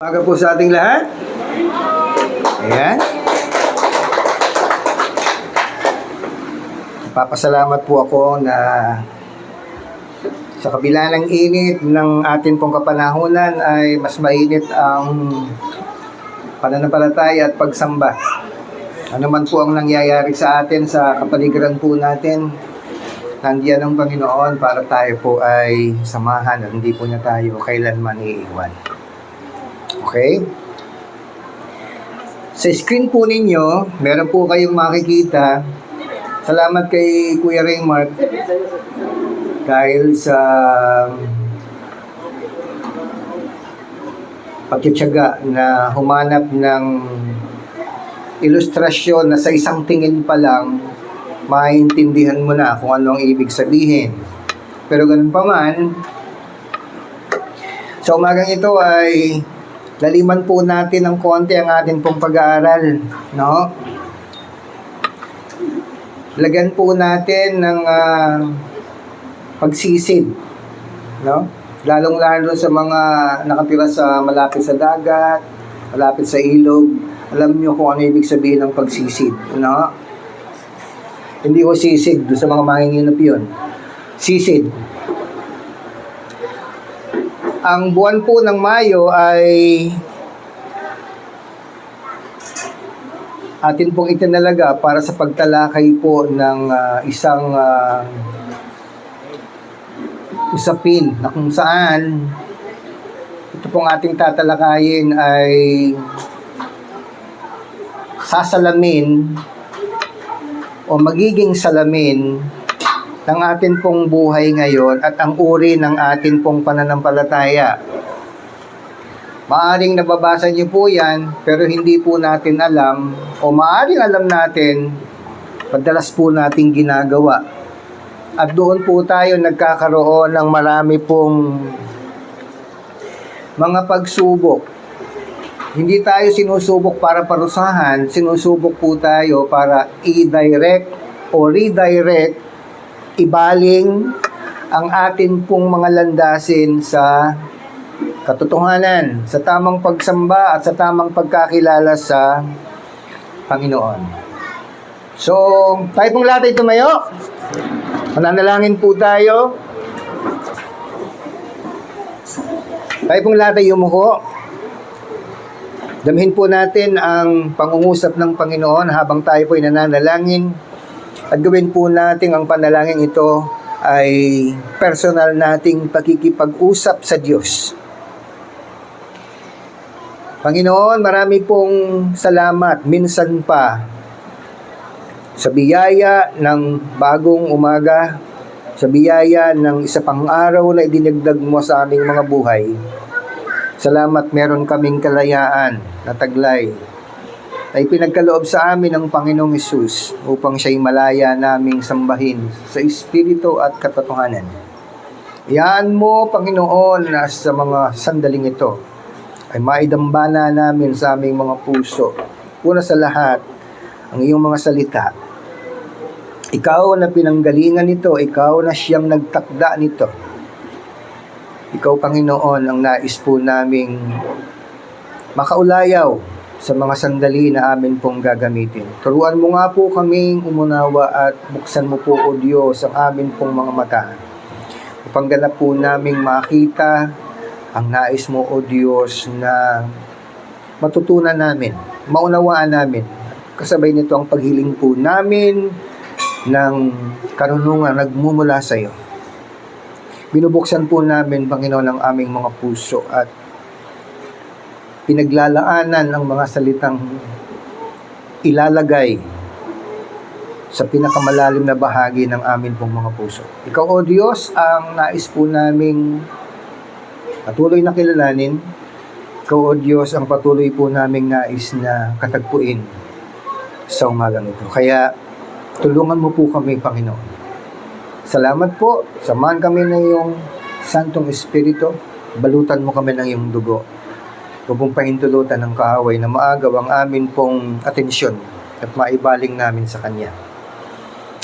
Umaga po sa ating lahat. Ayan. Papasalamat po ako na sa kabila ng init ng ating pong kapanahunan ay mas mainit ang pananampalataya at pagsamba. Ano man po ang nangyayari sa atin sa kapaligiran po natin, nandiyan ang Panginoon para tayo po ay samahan at hindi po niya tayo kailanman iiwan. Okay? Sa screen po ninyo, meron po kayong makikita. Salamat kay Kuya Raymart dahil sa pagtitiyaga na humanap ng ilustrasyon na sa isang tingin pa lang maintindihan mo na kung ano ang ibig sabihin. Pero ganun pa man, sa umagang ito ay laliman po natin ng konti ang ating pong pag-aaral, no? Lagyan po natin ng pagsisid, no? Lalong-lalo sa mga nakatira sa malapit sa dagat, malapit sa ilog. Alam niyo kung ano ibig sabihin ng pagsisid, no? Hindi ko sisid doon sa mga manginginap yun. Sisid. Ang buwan po ng Mayo ay atin pong itinalaga para sa pagtalakay po ng isang usapin na kung saan ito pong ating tatalakayin ay sasalamin o magiging salamin ng atin pong buhay ngayon at ang uri ng atin pong pananampalataya. Maaring nababasa niyo po yan, pero hindi po natin alam, o maaring alam natin, madalas po nating ginagawa. At doon po tayo nagkakaroon ng marami pong mga pagsubok. Hindi tayo sinusubok para parusahan, sinusubok po tayo para i-direct o redirect, ibaling ang atin pong mga landasin sa katotohanan, sa tamang pagsamba at sa tamang pagkakilala sa Panginoon. So, tayo pong lahat ay tumayo. Mananalangin po tayo. Tayo pong lahat ay yumuko. Damhin po natin ang pangungusap ng Panginoon habang tayo po ay nananalangin. At gawin po natin ang panalangin ito ay personal nating pakikipag-usap sa Diyos. Panginoon, marami pong salamat minsan pa sa biyaya ng bagong umaga, sa biyaya ng isa pang araw na idinagdag mo sa aming mga buhay. Salamat meron kaming kalayaan na taglay ay pinagkaloob sa amin ng Panginoong Hesus upang siya'y malaya naming sambahin sa Espiritu at katotohanan. Iyaan mo, Panginoon, na sa mga sandaling ito ay maidambana namin sa aming mga puso. Una sa lahat, ang iyong mga salita. Ikaw na pinanggalingan nito, ikaw na siyang nagtakda nito. Ikaw, Panginoon, ang nais po naming makaulayaw sa mga sandali na amin pong gagamitin. Turuan mo nga po kaming umunawa at buksan mo po, O Diyos, ang amin pong mga mata. Upang ganap po naming makita ang nais mo, O Diyos, na matutunan namin, maunawaan namin. Kasabay nito ang paghiling po namin ng karunungan nagmumula sa iyo. Binubuksan po namin, Panginoon, ang aming mga puso at pinaglalaanan ng mga salitang ilalagay sa pinakamalalim na bahagi ng amin pong mga puso. Ikaw, O Diyos, ang nais po naming patuloy na kilalanin. Ikaw, O Diyos, ang patuloy po naming nais na katagpuin sa umagang ito. Kaya, tulungan mo po kami, Panginoon. Salamat po. Samahan kami ng iyong Santong Espiritu. Balutan mo kami ng iyong dugo. Huwag mong pahintulutan ng kaaway na maagaw ang amin pong atensyon at maibaling namin sa Kanya.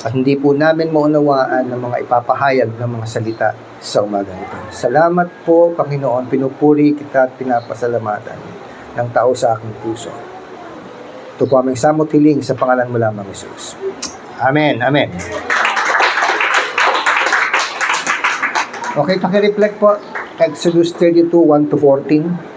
at hindi po namin maunawaan ng mga ipapahayag ng mga salita sa umaga ito. Salamat po, Panginoon, pinupuri kita at pinapasalamatan ng tao sa aking puso. Ito po aming samot hiling sa pangalan mo lamang, Jesus. Amen, amen. Okay, paki-reflect po. Exodus 32, 1-14.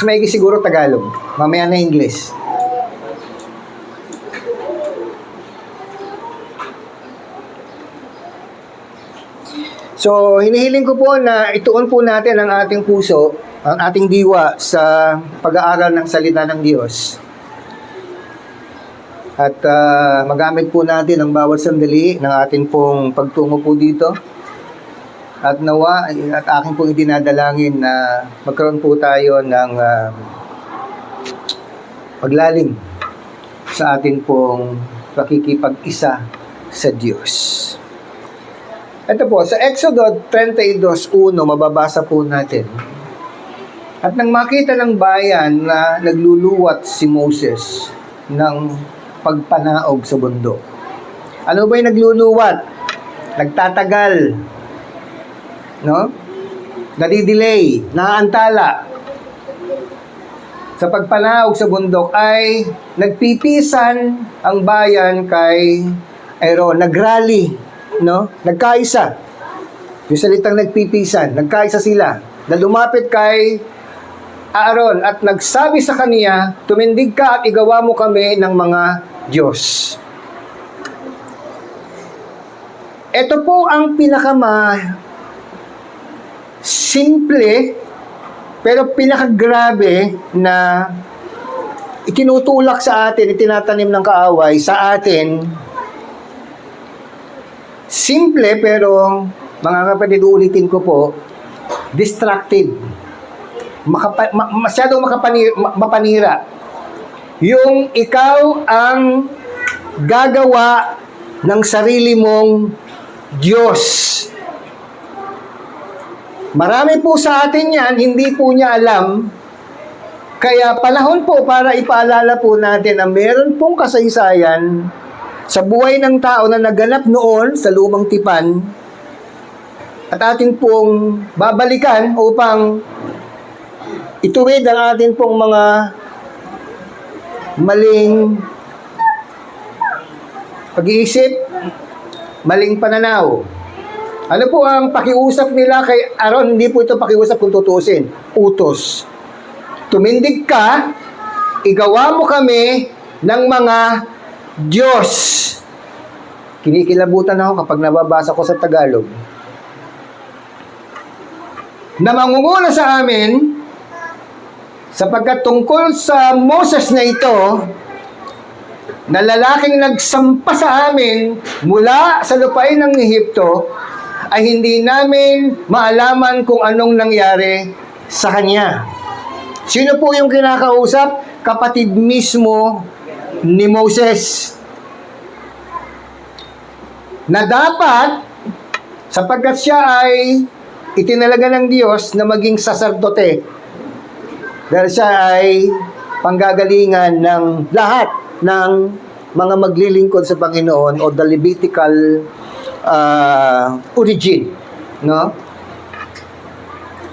Mas maigi siguro Tagalog. Mamaya na English. So, hinihiling ko po na ituon po natin ang ating puso, ang ating diwa sa pag-aaral ng salita ng Diyos. At magamit po natin ang bawat sandali ng ating pong pagtungo po dito. At nawa, at aking pong idinadalangin na magkaroon po tayo ng paglalim sa ating pong pakikipag-isa sa Diyos. Ito po, sa Exodus 32:1, mababasa po natin. At nang makita ng bayan na nagluluwat si Moses ng pagpanaog sa bundok. Ano ba yung nagluluwat? Nagtatagal. No? Nadidelay, naantala. Sa pagpanaog sa bundok ay nagpipisan ang bayan kay Aaron, nagrally, no? Nagkaisa. Yung salitang nagpipisan, nagkaisa sila. Na lumapit kay Aaron at nagsabi sa kaniya, tumindig ka at igawa mo kami ng mga Diyos. Ito po ang simple, pero pinakagrabe na itinutulak sa atin, itinatanim ng kaaway sa atin. Simple, pero mga kapatid, ulitin ko po, destructive. Masyadong mapanira. Yung ikaw ang gagawa ng sarili mong Diyos. Marami po sa atin yan, hindi po niya alam. Kaya panahon po para ipaalala po natin na meron pong kasaysayan sa buhay ng tao na naganap noon sa lumang tipan at atin pong babalikan upang ituwid ang atin pong mga maling pag-iisip, maling pananaw. Ano po ang pakiusap nila kay Aaron? Hindi po ito pakiusap kung tutuusin. Utos. Tumindig ka, igawa mo kami ng mga Diyos. Kinikilabutan ako kapag nababasa ko sa Tagalog. Na mangunguna sa amin, sapagkat tungkol sa Moses na ito, na lalaking nagsampa sa amin mula sa lupain ng Ehipto, ay hindi namin maalaman kung anong nangyari sa kanya. Sino po yung kinakausap? Kapatid mismo ni Moses. Na dapat, sapagkat siya ay itinalaga ng Diyos na maging saserdote. Dahil siya ay panggagalingan ng lahat ng mga maglilingkod sa Panginoon o the Levitical origin, no?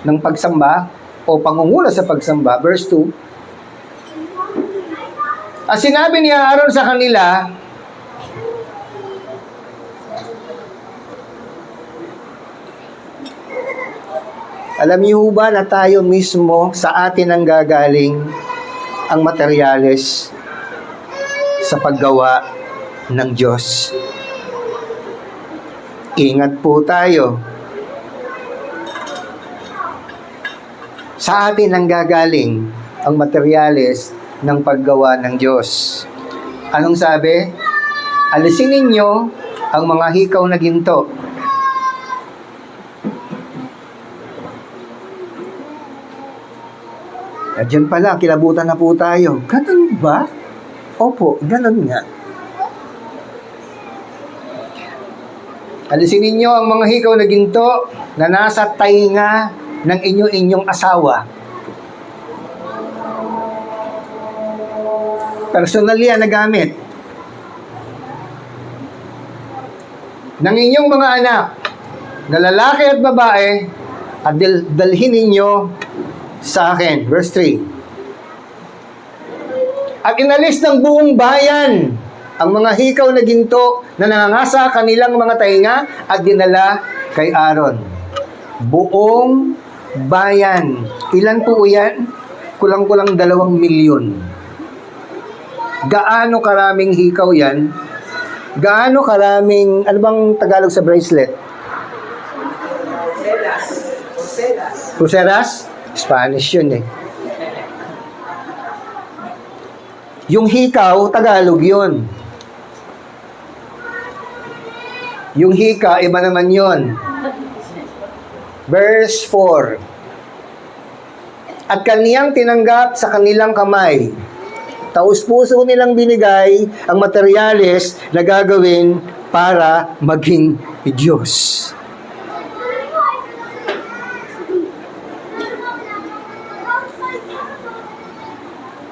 Ng pagsamba o pangunguna sa pagsamba. Verse 2. At sinabi ni Aaron sa kanila, alam niyo ba na tayo mismo sa atin ang gagaling ang materyales sa paggawa ng Diyos? Ingat po tayo. Sa atin ang gagaling ang materyales ng paggawa ng Diyos. Anong sabi? Alisin ninyo ang mga hikaw na ginto. At dyan pala, kilabutan na po tayo. Ganun ba? Opo, ganun nga. Alisin ninyo ang mga hikaw na ginto na nasa tainga ng inyong asawa. Personal yan na gamit. Ng inyong mga anak na lalaki at babae at dalhin ninyo sa akin. Verse 3. At inalis ng buong bayan ang mga hikaw na ginto na nangangasa kanilang mga tainga at dinala kay Aaron. Buong bayan. Ilan po yan? Kulang-kulang 2 milyon. Gaano karaming hikaw yan? Gaano karaming, ano bang Tagalog sa bracelet? Pulseras? Spanish yun eh. Yung hikaw, Tagalog yun. Yung hika, iba naman yun. Verse 4. At kaniyang tinanggap sa kanilang kamay. Taus-puso nilang binigay ang materyales na gagawin para maging Diyos.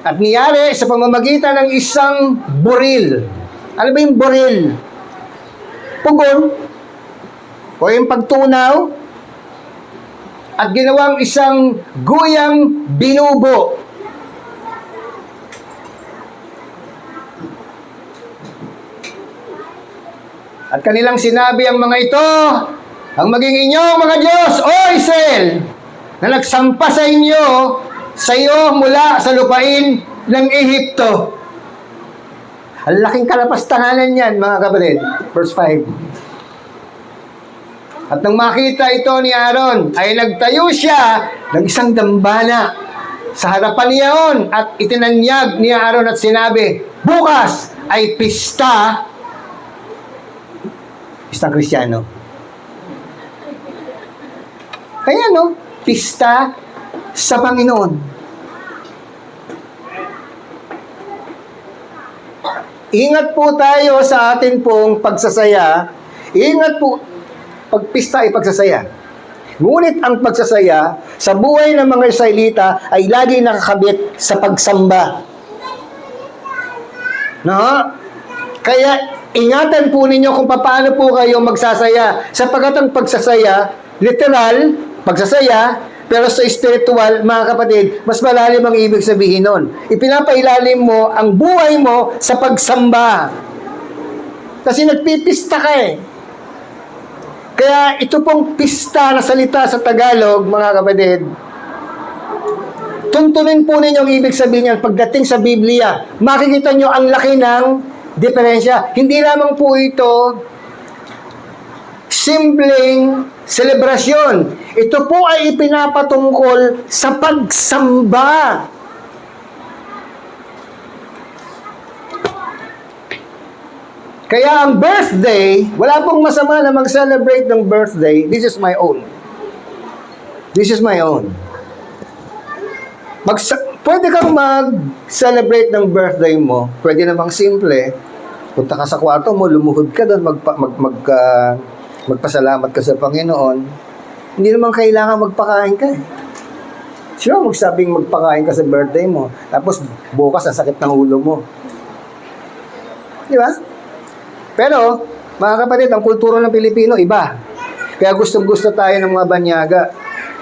At niyari sa pamamagitan ng isang buril. Ano ba yung buril? Pugon. O yung pagtunaw. At ginawang isang guyang binubo. At kanilang sinabi ang mga ito, ang maging inyong mga Diyos, O Israel, na nagsampa sa iyo mula sa lupain ng Ehipto. Ang laking kalapastanganan yan, mga kapatid. Verse 5. At nang makita ito ni Aaron, ay nagtayo siya ng isang dambana sa harapan niyaon at itinanyag ni Aaron at sinabi, bukas ay pista, pistang Kristiyano. Kaya pista sa Panginoon. Ingat po tayo sa atin pong pagsasaya. Ingat po, pagpista ay pagsasaya. Ngunit ang pagsasaya sa buhay ng mga Israelita ay lagi nakakabit sa pagsamba. Kaya ingatan po ninyo kung paano po kayo magsasaya. Sapagkat ang pagsasaya, literal, pagsasaya, pero sa spiritual, mga kapatid, mas malalim ang ibig sabihin nun. Ipinapailalim mo ang buhay mo sa pagsamba. Kasi nagpipista ka eh. Kaya ito pong pista na salita sa Tagalog, mga kapatid, tuntunin po ninyo ang ibig sabihin niyan pagdating sa Biblia. Makikita nyo ang laki ng diferensya. Hindi lamang po ito simpleng selebrasyon. Ito po ay ipinapatungkol sa pagsamba. Kaya ang birthday, wala pong masama na mag-celebrate ng birthday. This is my own. This is my own. Pwede kang mag-celebrate ng birthday mo. Pwede namang simple. Punta ka sa kwarto mo, lumuhod ka doon, magpasalamat ka sa Panginoon. Hindi naman kailangan magpakain ka eh. Sure, magsabing magpakain ka sa birthday mo. Tapos bukas ang sakit ng ulo mo. Di ba? Pero, mga kapatid, ang kultura ng Pilipino, iba. Kaya gustong-gusto tayo ng mga banyaga.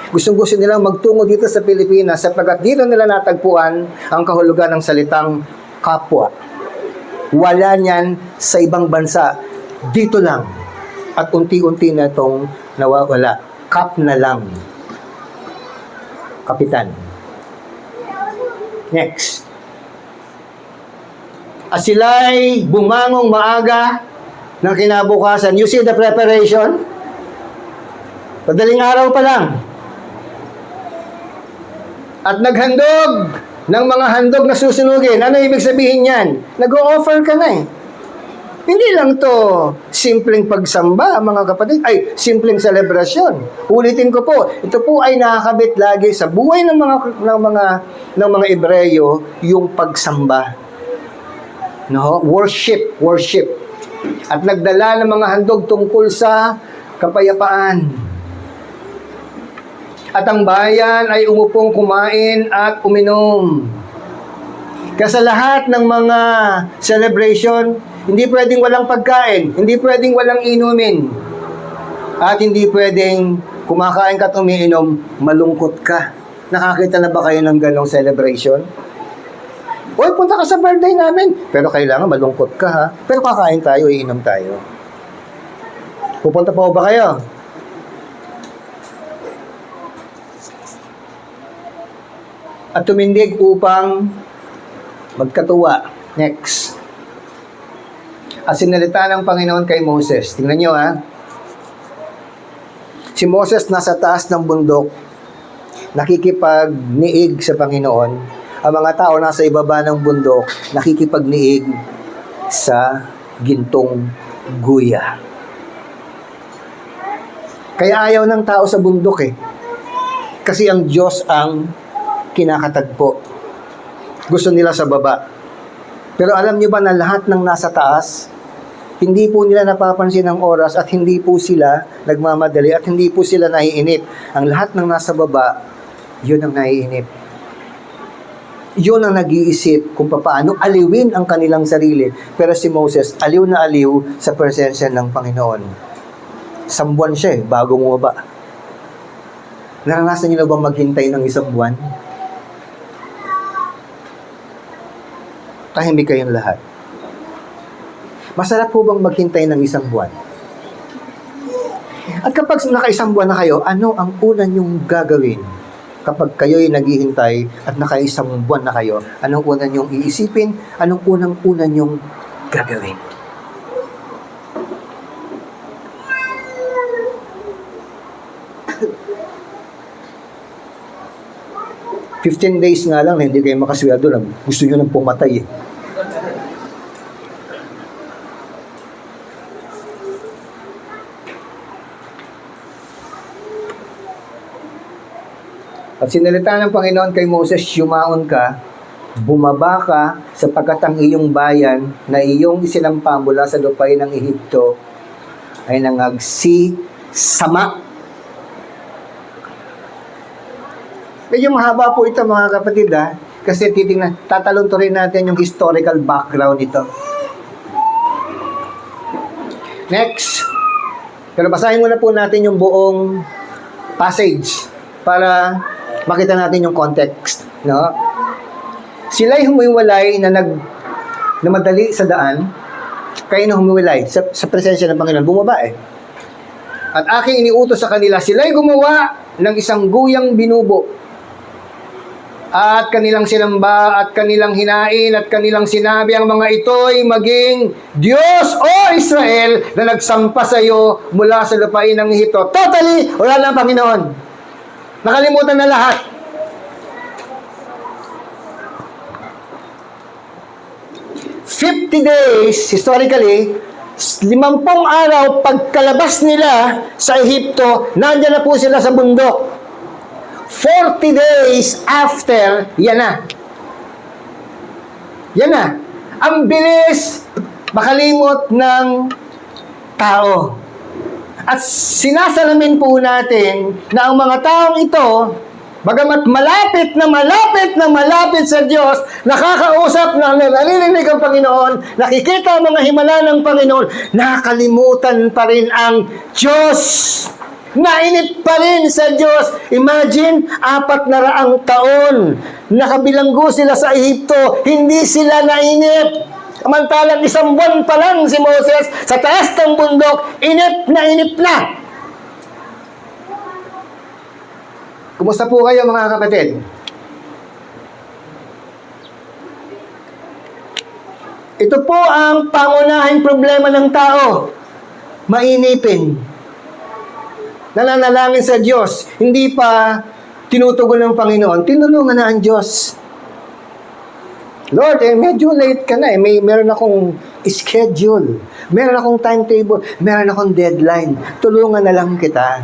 Gustong-gusto nilang magtungo dito sa Pilipinas sapagkat dito nila natagpuan ang kahulugan ng salitang kapwa. Wala niyan sa ibang bansa. Dito lang. At unti-unti na itong nawawala. Kap na lang. Kapitan. Next. At sila'y bumangong maaga ng kinabukasan. You see the preparation? Madaling araw pa lang. At naghandog ng mga handog na susunugin. Ano ibig sabihin yan? Nag-o-offer ka na eh. Hindi lang to simpleng pagsamba, mga kapatid, ay simpleng selebrasyon. Ulitin ko po, ito po ay nakakabit lagi sa buhay ng mga Ebreyo, yung pagsamba. No? Worship. At nagdala ng mga handog tungkol sa kapayapaan. At ang bayan ay umupong kumain at uminom. Kaya sa lahat ng mga celebration, hindi pwedeng walang pagkain, hindi pwedeng walang inumin, at hindi pwedeng kumakain ka at umiinom, malungkot ka. Nakakita na ba kayo ng ganong celebration? Uy, punta ka sa birthday namin, pero kailangan malungkot ka ha. Pero kakain tayo, iinom tayo. Pupunta pa ba kayo? At tumindig upang magkatuwa. Next. At sinalita ng Panginoon kay Moses. Tingnan nyo ha. Si Moses nasa taas ng bundok, nakikipagniig sa Panginoon. Ang mga tao nasa ibaba ng bundok, nakikipagniig sa gintong guya. Kaya ayaw ng tao sa bundok eh. Kasi ang Diyos ang kinakatagpo. Gusto nila sa baba. Pero alam niyo ba na lahat ng nasa taas, hindi po nila napapansin ang oras at hindi po sila nagmamadali at hindi po sila naiinip. Ang lahat ng nasa baba, yun ang naiinip. Yun ang nag-iisip kung paano aliwin ang kanilang sarili. Pero si Moses, aliw na aliw sa presensya ng Panginoon. Sambuan siya bago bumaba. Naranasan niyo na bang maghintay ng isang buwan? Tahimik kayong lahat. Masarap po bang maghintay ng isang buwan? At kapag nakaisang buwan na kayo, ano ang una niyong gagawin? Kapag kayo'y naghihintay at nakaisang buwan na kayo, anong una niyong iisipin? Anong unang-una niyong gagawin? $15 days nga lang na hindi kayo makasweldo lang. Gusto nyo nang pumatay eh. At sinalita ng Panginoon kay Moses, yumaon ka, bumaba ka, sapagkat ang iyong bayan na iyong isinampa mula sa lupay ng Ehipto ay nangagsisama. Medyo mahaba po ito mga kapatid ha, kasi tatalunturin natin yung historical background nito. Next. Pero basahin muna po natin yung buong passage para makita natin yung context, no? Sila'y humiwalay na madali sa daan, kayo na humiwalay sa presensya ng Panginoon, bumaba eh. At aking iniutos sa kanila, sila'y gumawa ng isang guyang binubo, at kanilang sinamba, at kanilang hinain, at kanilang sinabi, ang mga ito'y maging Diyos o Israel na nagsampa sa iyo mula sa lupain ng Ehipto. Totally, wala lang Panginoon. Nakalimutan na lahat. $50 historically, 50 araw pagkalabas nila sa Ehipto, nandiyan na po sila sa bundok. 40 days after, yan na. Yan na. Ang bilis makalimot ng tao. At sinasalamin po natin na ang mga taong ito, bagamat malapit sa Diyos, nakakausap na nalilinig ang Panginoon, nakikita ang mga himala ng Panginoon, nakalimutan pa rin ang Diyos. Nainip pa rin sa Diyos. Imagine, 400 taon, nakabilanggo sila sa Ehipto, hindi sila nainip. Samantalang isang buwan pa lang si Moses sa taas ng bundok, inip na. Kumusta po kayo mga kapatid? Ito po ang pangunahing problema ng tao. Mainipin. Nananalangin sa Diyos, hindi pa tinutugon ng Panginoon, tinulungan na ang Diyos. Lord, medyo late ka na eh. Meron akong schedule. Meron akong timetable. Meron akong deadline. Tulungan na lang kita.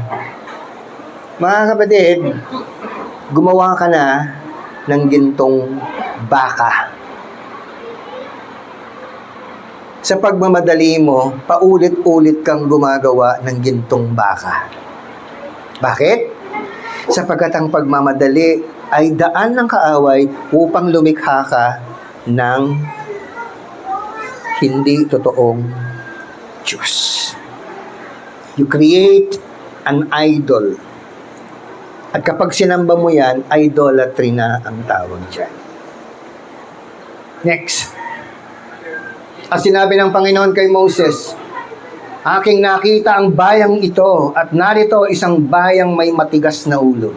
Mga kapatid, gumawa ka na ng gintong baka. Sa pagmamadali mo, paulit-ulit kang gumagawa ng gintong baka. Bakit? Sapagkat ang pagmamadali ay daan ng kaaway upang lumikha ka ng hindi totoong Diyos. You create an idol. At kapag sinamba mo yan, idolatry na ang tawag dyan. Next. At sinabi ng Panginoon kay Moses, aking nakita ang bayang ito at narito isang bayang may matigas na ulo.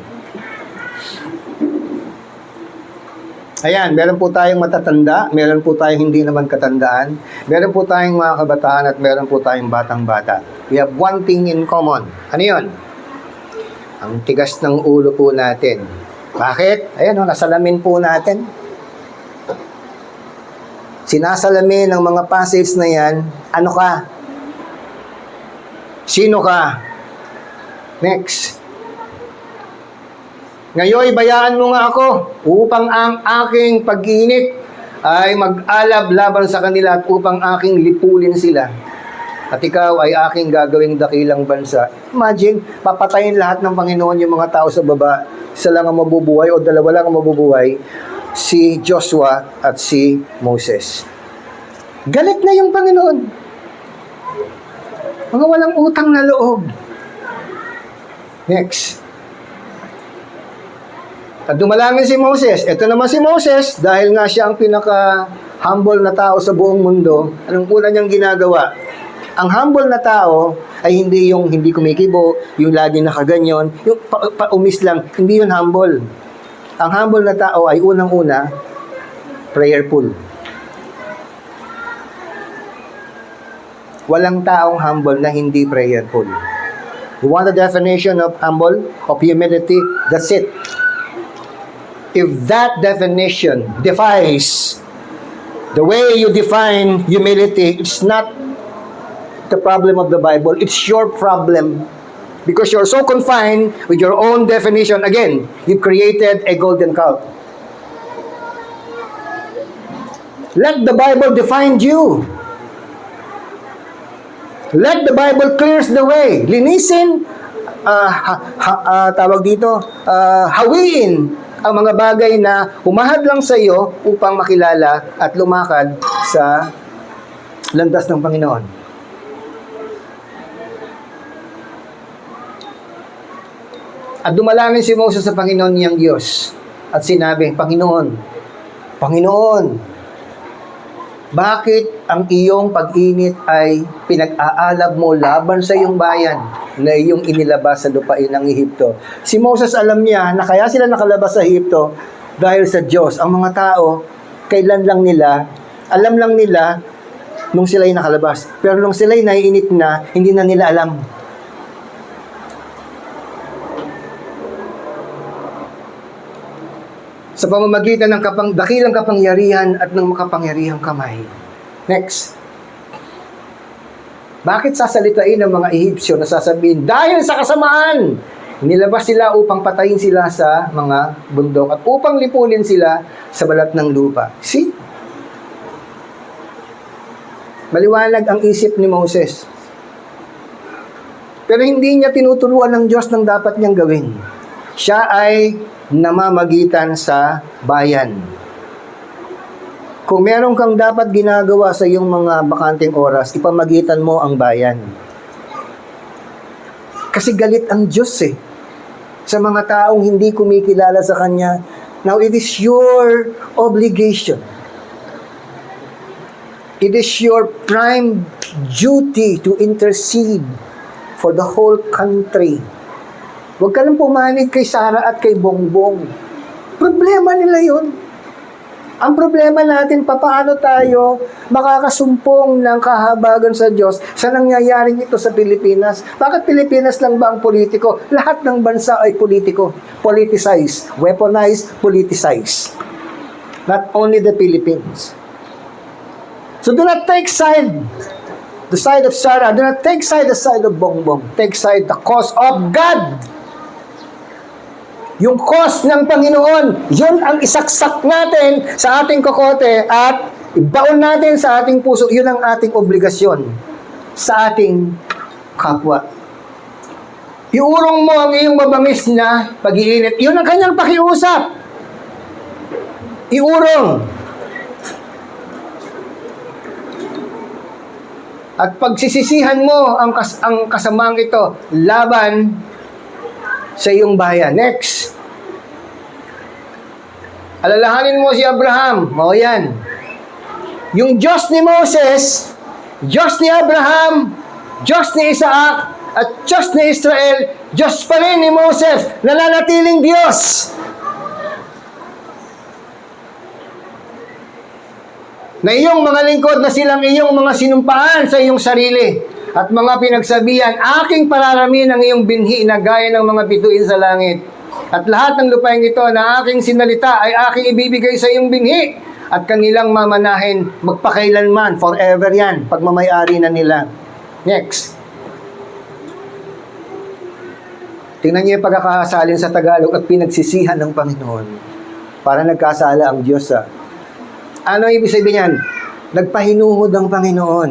Ayan, meron po tayong matatanda, meron po tayong hindi naman katandaan, meron po tayong mga kabataan at meron po tayong batang-bata. We have one thing in common. Ano yun? Ang tigas ng ulo po natin. Bakit? Ayan, nasalamin po natin. Sinasalamin ng mga passage na yan, ano ka? Sino ka? Next. Ngayon, bayaan mo nga ako upang ang aking pag-iinit ay mag-alab laban sa kanila at upang aking lipulin sila. At ikaw ay aking gagawing dakilang bansa. Imagine, papatayin lahat ng Panginoon yung mga tao sa baba. Isa lang ang mabubuhay o dalawa lang ang mabubuhay. Si Joshua at si Moses. Galit na yung Panginoon. Mga walang utang na loob. Next. At dumalangin si Moses. Ito naman si Moses, dahil nga siya ang pinaka-humble na tao sa buong mundo, anong una niyang ginagawa? Ang humble na tao ay hindi yung hindi kumikibo, yung lagi nakaganyon, yung paumis lang, hindi yun humble. Ang humble na tao ay unang-una, prayerful. Walang taong humble na hindi prayerful. You want the definition of humble, of humility? That's it. If that definition defies the way you define humility, it's not the problem of the Bible, it's your problem. Because you're so confined with your own definition. Again, you created a golden calf. Let the Bible define you. Let the Bible clears the way. Linisin, hawiin ang mga bagay na humahad lang sa iyo upang makilala at lumakad sa landas ng Panginoon. At dumalangin si Moses sa Panginoon niyang Diyos at sinabi, Panginoon, bakit ang iyong pag-init ay pinag-aalab mo laban sa iyong bayan na iyong inilabas sa lupain ng Ehipto? Si Moses alam niya na kaya sila nakalabas sa Ehipto dahil sa Diyos. Ang mga tao, alam lang nila nung sila'y nakalabas. Pero nung sila'y naiinit na, hindi na nila alam. Sa pamamagitan ng dakilang kapangyarihan at ng makapangyarihang kamay. Next. Bakit sasalitain ng mga Ehipsyo na sasabihin, dahil sa kasamaan, nilabas sila upang patayin sila sa mga bundok at upang lipulin sila sa balat ng lupa. See? Maliwanag ang isip ni Moses. Pero hindi niya tinuturuan ng Diyos ng dapat niyang gawin. Siya ay namamagitan sa bayan. Kung meron kang dapat ginagawa sa iyong mga bakanting oras, ipamagitan mo ang bayan. Kasi galit ang Diyos sa mga taong hindi kumikilala sa Kanya. Now, it is your obligation. It is your prime duty to intercede for the whole country. Huwag ka lang pumanig kay Sarah at kay Bongbong. Problema nila yun. Ang problema natin, papaano tayo makakasumpong ng kahabagan sa Diyos sa nangyayaring ito sa Pilipinas? Bakit Pilipinas lang ba ang politiko? Lahat ng bansa ay politiko. Politicized, weaponized, politicized. Not only the Philippines. So do not take side, the side of Sarah. Do not take side, the side of Bongbong. Take side, the cause of God. Yung cause ng Panginoon, yun ang isaksak natin sa ating kokote at ibaon natin sa ating puso. Yun ang ating obligasyon sa ating kapwa. Iurong mo ang iyong mabangis na pag-iinit. Yun ang kanyang pakiusap. Iurong. At pagsisisihan mo ang kasamang ito laban sa iyong bayan. Next. Alalahanin mo si Abraham. O yan. Yung Diyos ni Moses, Diyos ni Abraham, Diyos ni Isaac, at Diyos ni Israel, Diyos pa rin ni Moses, nananatiling Diyos. Na iyong mga lingkod na silang iyong mga sinumpaan sa iyong sarili at mga pinagsabihan, aking pararamin ang iyong binhi na gaya ng mga bituin sa langit. At lahat ng lupain ito na aking sinalita ay aking ibibigay sa iyong binhi at kanilang mamanahin magpakailanman, forever yan, pagmamayari na nila. Next. Tingnan niyo yung pagkakasalin sa Tagalog at pinagsisihan ng Panginoon. Para nagkasala ang Diyos sa ano ibig sabihin yan? Nagpahinuhod ang Panginoon.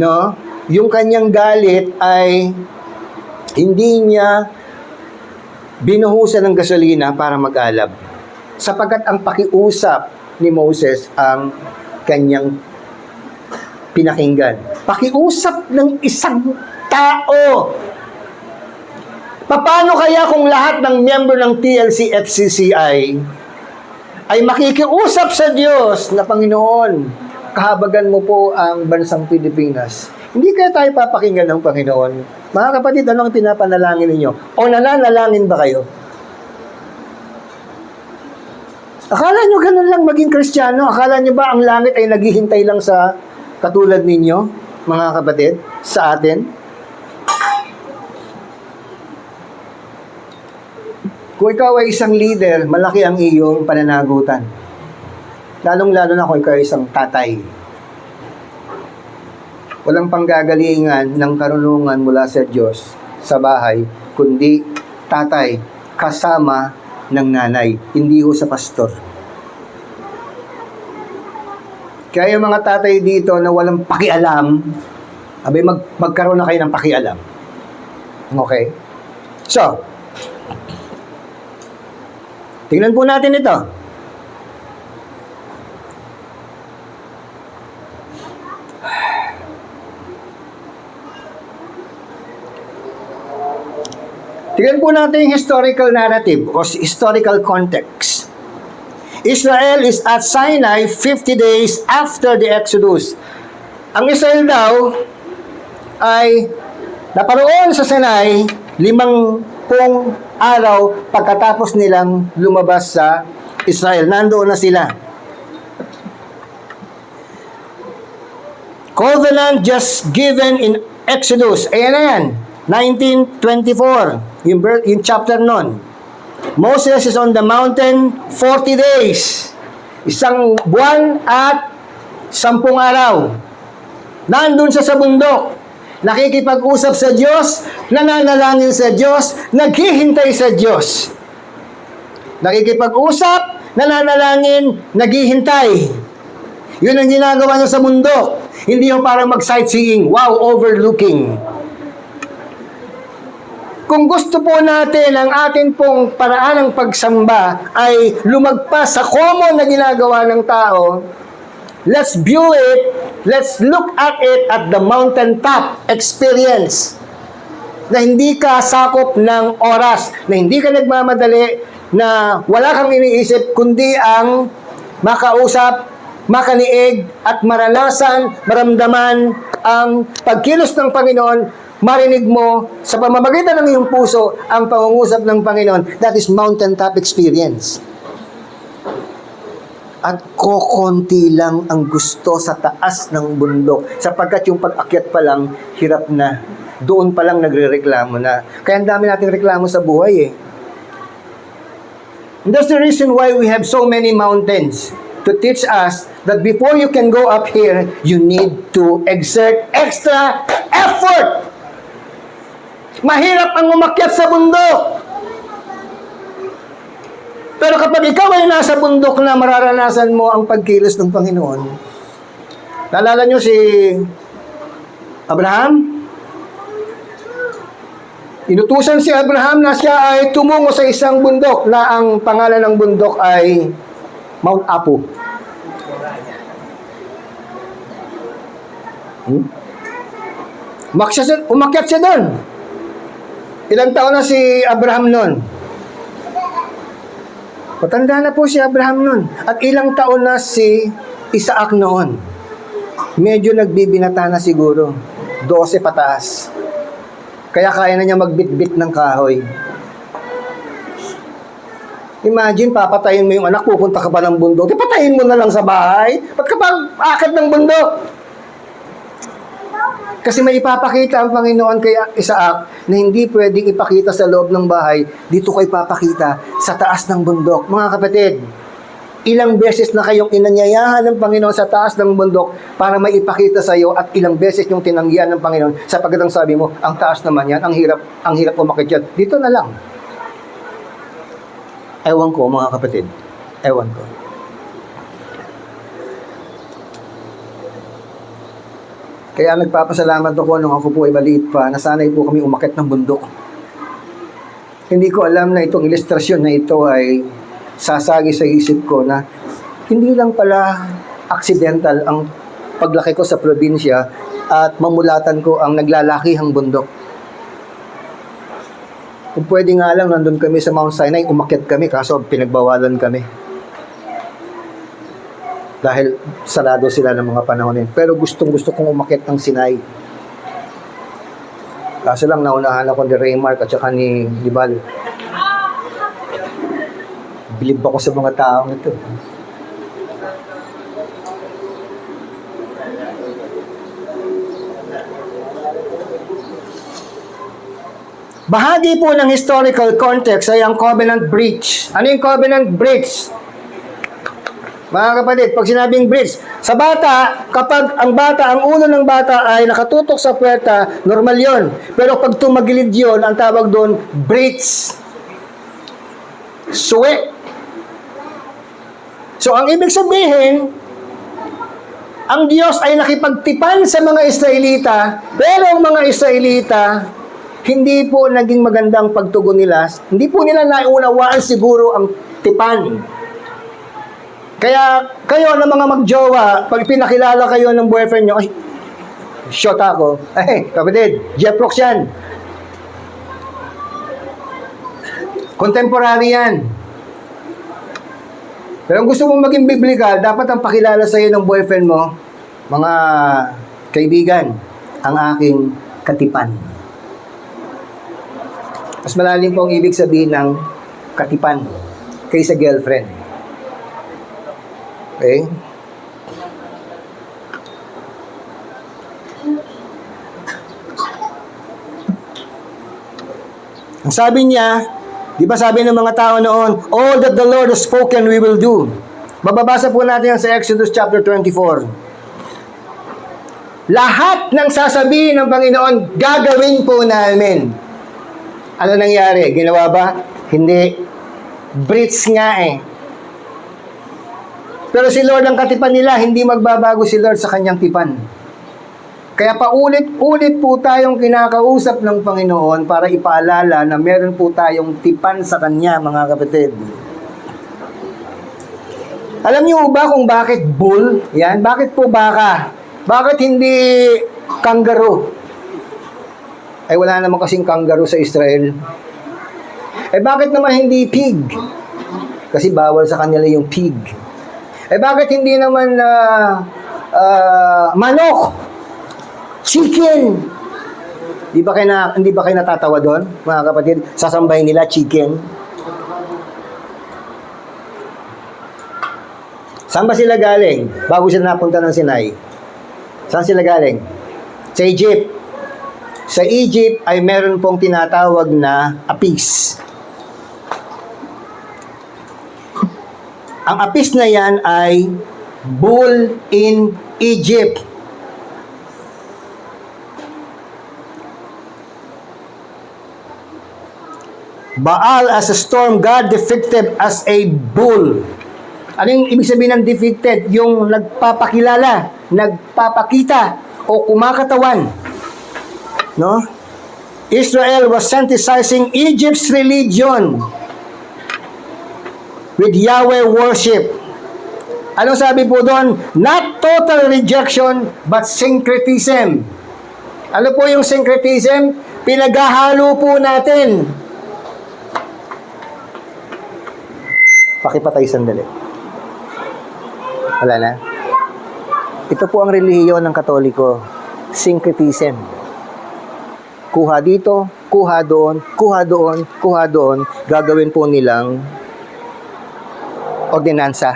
No? Yung kanyang galit ay hindi niya binuhusan ng gasolina para mag-alab. Sapagkat ang pakiusap ni Moses ang kanyang pinakinggan. Pakiusap ng isang tao. Paano kaya kung lahat ng miyembro ng TLC FCCI ay makikiusap sa Diyos na Panginoon, kahabagan mo po ang bansang Pilipinas. Hindi kaya tayo papakinggan ng Panginoon. Mga kapatid, ano ang pinapanalangin ninyo? O nananalangin ba kayo? Akala nyo ganun lang maging Kristiyano? Akala nyo ba ang langit ay naghihintay lang sa katulad ninyo, mga kapatid, sa atin? Kung ikaw ay isang leader, malaki ang iyong pananagutan. Lalong-lalo na kung ikaw ay isang tatay. Walang panggagalingan ng karunungan mula sa Diyos sa bahay, kundi tatay kasama ng nanay, hindi ho sa pastor. Kaya yung mga tatay dito na walang pakialam, abay magkaroon na kayo ng pakialam. Okay? So, tingnan po natin ito. Tingnan po natin yung historical narrative o historical context. Israel is at Sinai 50 days after the Exodus. Ang Israel daw ay naparoon sa Sinai 50 araw pagkatapos nilang lumabas sa Israel. Nandoon na sila. Covenant just given in Exodus. Ayan na yan. 19:24. Yung chapter nun. Moses is on the mountain 40 days. Isang buwan at 10 araw. Nandun siya sa bundok. Nakikipag-usap sa Diyos, nananalangin sa Diyos, naghihintay sa Diyos. Nakikipag-usap, nananalangin, naghihintay. Yun ang ginagawa niya sa bundok. Hindi yung parang mag-sightseeing, wow, overlooking. Kung gusto po natin ang atin pong paraan ng pagsamba ay lumagpas sa common na ginagawa ng tao, let's view it, let's look at it at the mountaintop experience. Na hindi ka sakop ng oras, na hindi ka nagmamadali, na wala kang iniisip, kundi ang makausap, makaniig, at maranasan, maramdaman ang pagkilos ng Panginoon, marinig mo sa pamamagitan ng iyong puso ang pangungusap ng Panginoon. That is mountaintop experience. At kokonti lang ang gusto sa taas ng bundok sapagkat yung pag-akyat pa lang hirap na, doon pa lang nagrereklamo na. Kaya ang dami nating reklamo sa buhay And that's the reason why we have so many mountains. to teach us that before you can go up here, you need to exert extra effort. Mahirap ang umakyat sa bundok. Pero kapag ikaw ay nasa bundok na, mararanasan mo ang pagkilos ng Panginoon. Naalala nyo si Abraham? Inutusan si Abraham na siya ay tumungo sa isang bundok na ang pangalan ng bundok ay Mount Apo. Umakyat siya doon. Ilang taon na si Abraham noon? Matanda na po si Abraham noon. At ilang taon na si Isaac noon. Medyo nagbibinata na siguro. 12 pataas. Kaya kaya na niya magbitbit ng kahoy. Imagine, papatayin mo yung anak, pupunta ka pa ng bundok. Di patayin mo na lang sa bahay. Ba't ka pa akit ng bundok? Kasi may ipapakita ang Panginoon kay Isaac na hindi pwedeng ipakita sa loob ng bahay. Dito ko ipapakita sa taas ng bundok. Mga kapatid, ilang beses na kayong inanyayahan ng Panginoon sa taas ng bundok para may ipakita sa iyo at ilang beses yung tinanggihan ng Panginoon sapagkat ang sabi mo, ang taas naman yan, ang hirap umakit yan. Dito na lang. Ewan ko, mga kapatid. Ewan ko. Kaya nagpapasalamat ako nung ako po ay maliit pa, nasanay po kami umakyat ng bundok. Hindi ko alam na itong ilustrasyon na ito ay sasagi sa isip ko na hindi lang pala accidental ang paglaki ko sa probinsya at mamulatan ko ang naglalakihang bundok. Kung pwede nga lang, nandun kami sa Mount Sinai, umakyat kami, kaso pinagbawalan kami. Dahil sarado sila ng mga panahon yun. Pero gustong-gusto kong umakyat ng Sinai. Kaso lang, naunahan ako ni Raymark at saka ni Libal. Bilib ako sa mga taong ito. Bahagi po ng historical context ay ang covenant breach. Ano yung covenant breach? Mga kapatid, pag sinabing breach, sa bata, kapag ang ulo ng bata ay nakatutok sa puwerta, normal yon. Pero pag tumagilid yon, ang tawag doon, breach. Suwe. So, ang ibig sabihin, ang Diyos ay nakipagtipan sa mga Israelita, pero ang mga Israelita, hindi po naging magandang pagtugon nila. Hindi po nila naunawaan siguro ang tipan. Kaya kayo na mga magjowa, pag pinakilala kayo ng boyfriend nyo, ay, shot ako. Ay, kapatid, Jeff Rocks yan. Contemporary yan. Pero kung gusto mong maging biblical, dapat ang pakilala sa'yo ng boyfriend mo, mga kaibigan, ang aking katipan. Mas malalim po ang ibig sabihin ng katipan kaysa girlfriend. Okay? Ang sabi niya, di ba sabi ng mga tao noon, all that the Lord has spoken, we will do. Mababasa po natin yan sa Exodus chapter 24. Lahat ng sasabihin ng Panginoon, gagawin po namin. Ano nangyari? Ginawa ba? Hindi. Breach nga eh. Pero si Lord ang katipan nila, hindi magbabago si Lord sa kanyang tipan. Kaya paulit-ulit po tayong kinakausap ng Panginoon para ipaalala na meron po tayong tipan sa Kanya, mga kapatid. Alam niyo ba kung bakit bull? Yan, bakit po baka? Bakit hindi kangaroo? Ay wala naman kasing kangaroo sa Israel. Eh bakit naman hindi pig? Kasi bawal sa kanila yung pig. Eh bakit hindi naman manok? Chicken. Hindi ba kayo natatawa doon, mga kapatid? Sasambahin nila chicken. Saan ba sila galing? Bago sila napunta ng Sinai. Saan sila galing? Sa Egypt. Sa Egypt ay meron pong tinatawag na apis. Ang apis na yan ay bull in Egypt. Baal as a storm god, defeated as a bull. Ano yung ibig sabihin ng defeated? Yung nagpapakilala, nagpapakita, o kumakatawan. No? Israel was synthesizing Egypt's religion with Yahweh worship. Ano sabi po doon? Not total rejection, but syncretism. Ano po yung syncretism? Pinaghahalo po natin. Pakipatay sandali. Wala na? Ito po ang relihiyon ng Katoliko. Syncretism. Kuha dito, kuha doon, kuha doon, kuha doon. Gagawin po nilang ordinansa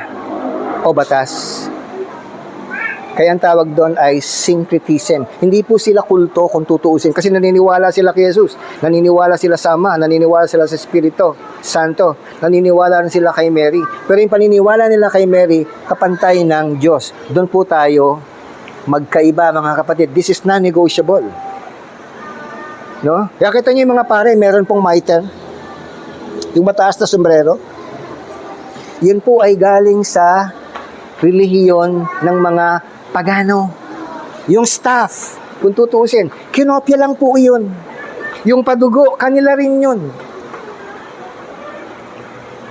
o batas. Kaya ang tawag doon ay syncretism. Hindi po sila kulto kung tutuusin. Kasi naniniwala sila kay Jesus. Naniniwala sila sa Ama. Naniniwala sila sa Espiritu Santo. Naniniwala rin sila kay Mary. Pero yung paniniwala nila kay Mary, kapantay ng Diyos. Doon po tayo magkaiba, mga kapatid. This is non-negotiable. No? Kaya kita nyo yung mga pare, meron pong mitre. Yung mataas na sombrero. Yun po ay galing sa relihiyon ng mga pagano. Yung staff, kung tutuusin, kinopya lang po yun. Yung padugo, kanila rin yun.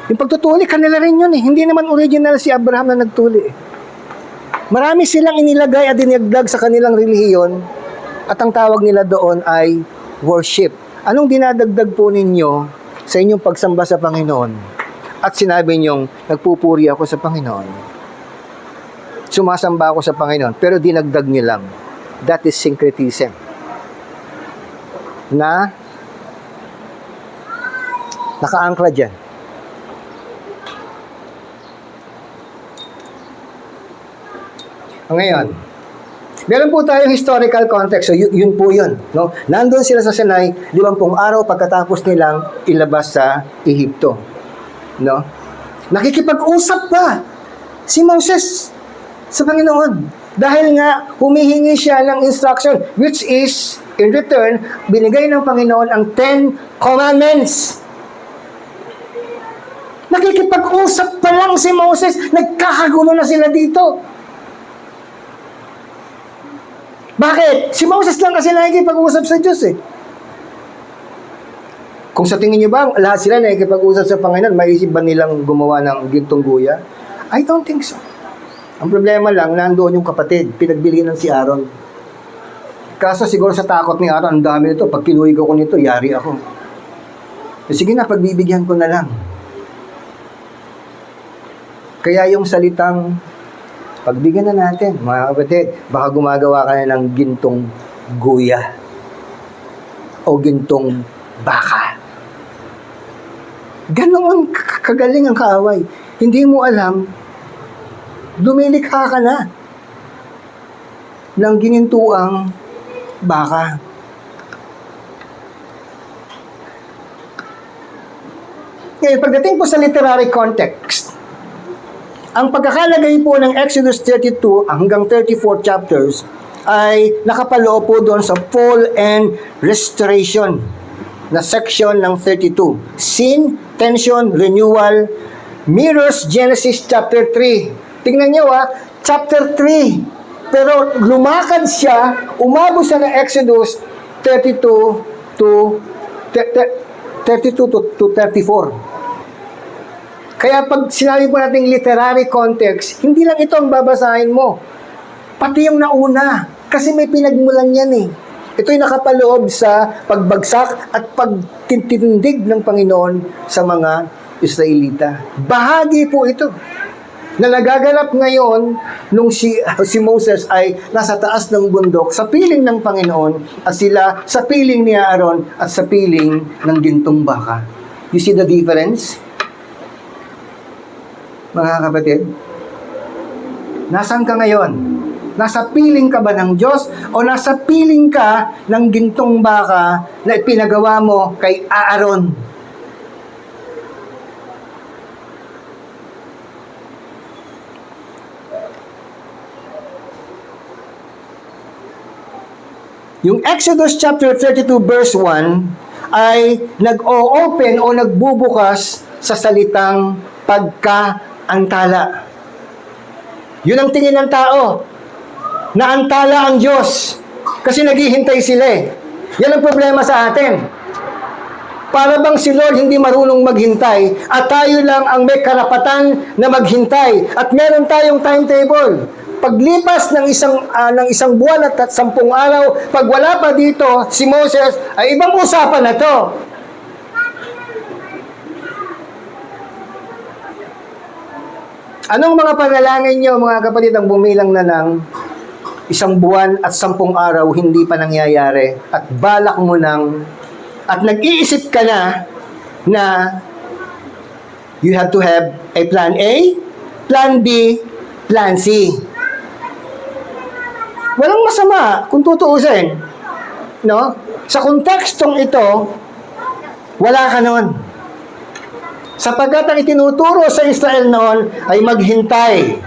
Yung pagtutuli, kanila rin yun eh. Hindi naman original si Abraham na nagtuli eh. Marami silang inilagay at dinagdag sa kanilang relihiyon at ang tawag nila doon ay worship. Anong dinadagdag po ninyo sa inyong pagsamba sa Panginoon? At sinabi niyong, nagpupuri ako sa Panginoon. Sumasamba ako sa Panginoon, pero dinagdag niyo lang. That is syncretism. Na nakaangkla dyan. Ngayon, meron po tayong historical context. So, yun po yun. No? Nandun sila sa Sinai, 50 araw pagkatapos nilang ilabas sa Ehipto. No? Nakikipag-usap pa si Moses sa Panginoon. Dahil nga, humihingi siya ng instruction, which is, in return, binigay ng Panginoon ang 10 Commandments. Nakikipag-usap pa lang si Moses, nagkakagulo na sila dito. Bakit? Si Moses lang kasi nakikipag-usap sa Diyos eh. Kung sa tingin niyo ba, lahat sila nakikipag-usap sa Panginoon, maisip ba nilang gumawa ng gintong guya? I don't think so. Ang problema lang, nandoon yung kapatid, pinagbilihan ng si Aaron. Kaso siguro sa takot ni Aaron, ang dami nito, pag kinuhig ako nito, yari ako. Sige na, pagbibigyan ko na lang. Kaya yung salitang, pagbigyan na natin, mga kapatid, baka gumagawa ka na ng gintong guya o gintong baka. Ganoon kagaling ang kaaway. Hindi mo alam, lumilikha ka na ng ginintuang baka. Ngayon, pagdating po sa literary context, ang pagkakalagay po ng Exodus 32 hanggang 34 chapters ay nakapaloob po doon sa fall and restoration na section ng 32. Sin, tension, renewal, mirrors Genesis chapter 3. Tingnan nyo chapter 3. Pero lumakad siya, umabot siya ng Exodus 32 to 34. Kaya pag sinabi po natin literary context, hindi lang ito ang babasahin mo. Pati yung nauna. Kasi may pinagmulan yan eh. Ito'y nakapaloob sa pagbagsak at pagtitindig ng Panginoon sa mga Israelita. Bahagi po ito na nagaganap ngayon nung si Moses ay nasa taas ng bundok sa piling ng Panginoon at sila sa piling ni Aaron at sa piling ng gintong baka. You see the difference? Mga kapatid, nasaan ka ngayon? Nasa piling ka ba ng Diyos o nasa piling ka ng gintong baka na ipinagawa mo kay Aaron? Yung Exodus chapter 32 verse 1 ay nag-o-open o nagbubukas sa salitang pagkaantala. Yun ang tingin ng tao, naantala ang Diyos kasi naghihintay sila eh. Yan ang problema sa atin. Para bang si Lord hindi marunong maghintay at tayo lang ang may karapatan na maghintay at meron tayong timetable. Paglipas ng isang buwan at 10 araw, pag wala pa dito si Moses, ay ibang usapan na to. Anong mga panalangin nyo, mga kapatid, ang bumilang na ng 1 buwan at 10 araw hindi pa nangyayari at balak mo nang at nag-iisip ka na you have to have a plan A, plan B, plan C. Walang masama kung tutuusin. No? Sa kontekstong ito, wala ka noon. Sapagkat ang itinuturo sa Israel noon ay maghintay.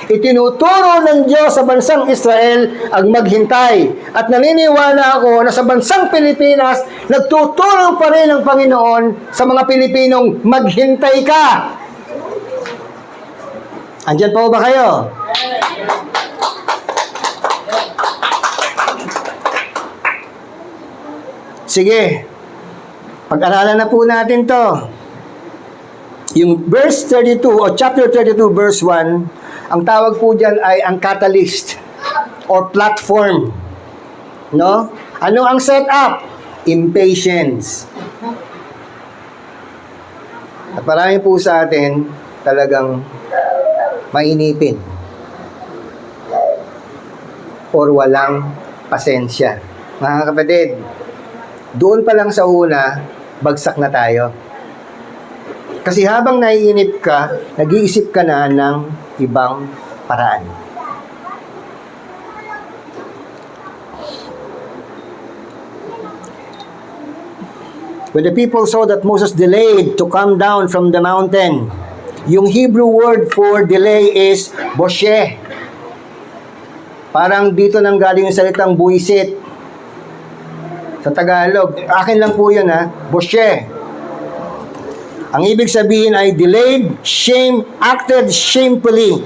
Itinuturo ng Diyos sa bansang Israel ang maghintay. At naniniwala ako na sa bansang Pilipinas, nagtutulong pa rin ang Panginoon sa mga Pilipinong maghintay ka. Andyan po ba kayo? Sige, pag-aralan na po natin to. Yung verse 32 o chapter 32 verse 1, ang tawag po dyan ay ang catalyst or platform. No? Ano ang setup? Impatience. At marami po sa atin talagang mainipin or walang pasensya. Mga kapatid, doon pa lang sa una, bagsak na tayo. Kasi habang naiinip ka, nag-iisip ka na ng ibang paraan. When the people saw that Moses delayed to come down from the mountain, yung Hebrew word for delay is bosheh. Parang dito nang galing yung salitang buisit. Sa Tagalog, akin lang po yun ha, bosheh. Ang ibig sabihin ay delayed, shame, acted shamefully.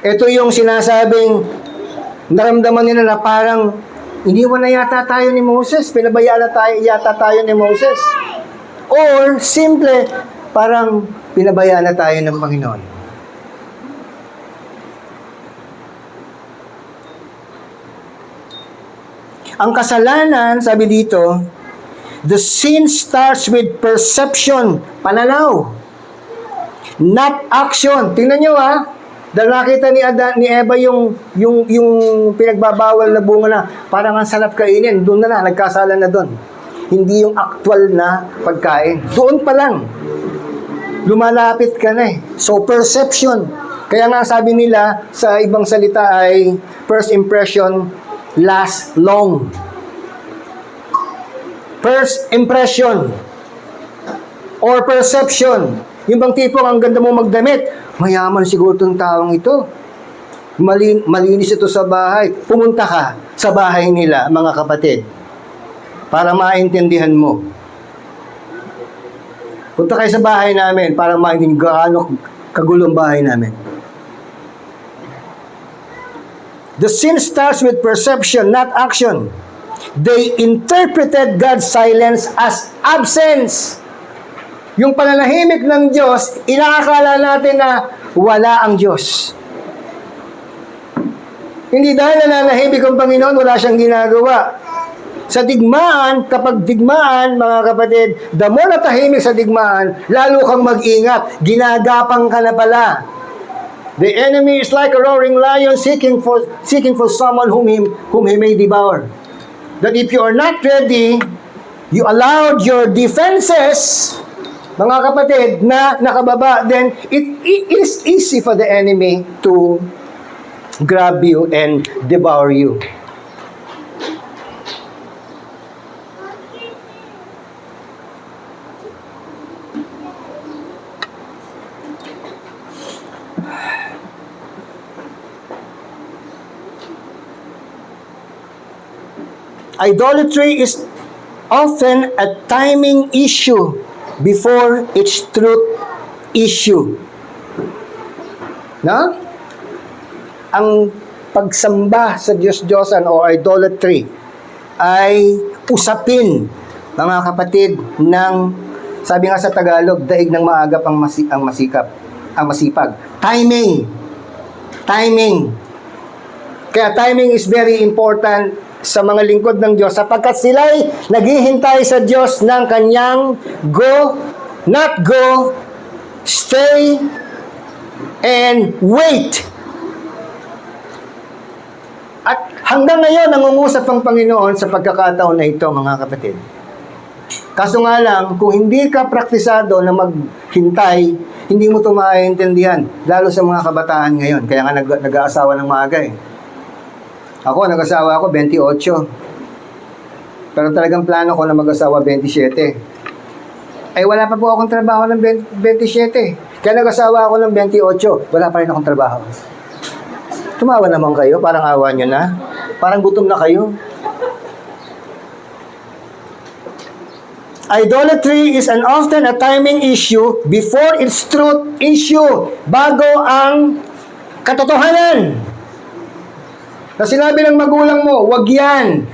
Ito yung sinasabing naramdaman nila na parang iniwan na yata tayo ni Moses, pinabayaan na yata tayo ni Moses. Or simple, parang pinabayaan na tayo ng Panginoon. Ang kasalanan, sabi dito, the sin starts with perception, pananaw, not action. Tingnan nyo ha, dahil nakita ni Eva yung pinagbabawal na bunga na parang ang sarap kainin, doon na nagkasala na doon. Hindi yung actual na pagkain. Doon pa lang, lumalapit ka na eh. So perception. Kaya nga sabi nila sa ibang salita ay first impression last long. First impression or perception. Yung bang tipong ang ganda mo magdamit, mayaman siguro itong taong ito. Malinis ito sa bahay. Pumunta ka sa bahay nila, mga kapatid, para maintindihan mo. Punta kayo sa bahay namin para maintindihan gaano kagulong bahay namin. The sin starts with perception, not action. They interpreted God's silence as absence. Yung pananahimik ng Diyos, inaakala natin na wala ang Diyos. Hindi dahil nananahimik ang Panginoon, wala siyang ginagawa. Sa digmaan, kapag digmaan, mga kapatid, the more na tahimik sa digmaan, lalo kang mag-ingat. Ginagapang ka na pala. The enemy is like a roaring lion seeking for someone whom he may devour. That if you are not ready, you allowed your defenses, mga kapatid, na nakababa, then it is easy for the enemy to grab you and devour you. Idolatry is often a timing issue before its truth issue. No? Ang pagsamba sa Diyos-Diyosan o idolatry ay usapin, mga kapatid, ng, sabi nga sa Tagalog, daig ng maagap ang masipag. Timing. Kaya timing is very important sa mga lingkod ng Diyos sapagkat sila'y naghihintay sa Diyos ng kanyang go, not go, stay, and wait. At hanggang ngayon, nangungusap ang Panginoon sa pagkakataon na ito, mga kapatid. Kaso nga lang, kung hindi ka praktisado na maghintay, hindi mo ito maintindihan, lalo sa mga kabataan ngayon. Kaya nga nag-aasawa ng maaga eh. Ako, nag-asawa ako 28. Pero talagang plano ko na mag-asawa 27. Ay wala pa po akong trabaho ng 27. Kaya nag-asawa ako ng 28. Wala pa rin akong trabaho. Tumawa naman kayo, parang awa nyo na. Parang gutom na kayo. Idolatry is often a timing issue before its truth issue. Bago ang katotohanan. Na sinabi ng magulang mo, wag yan,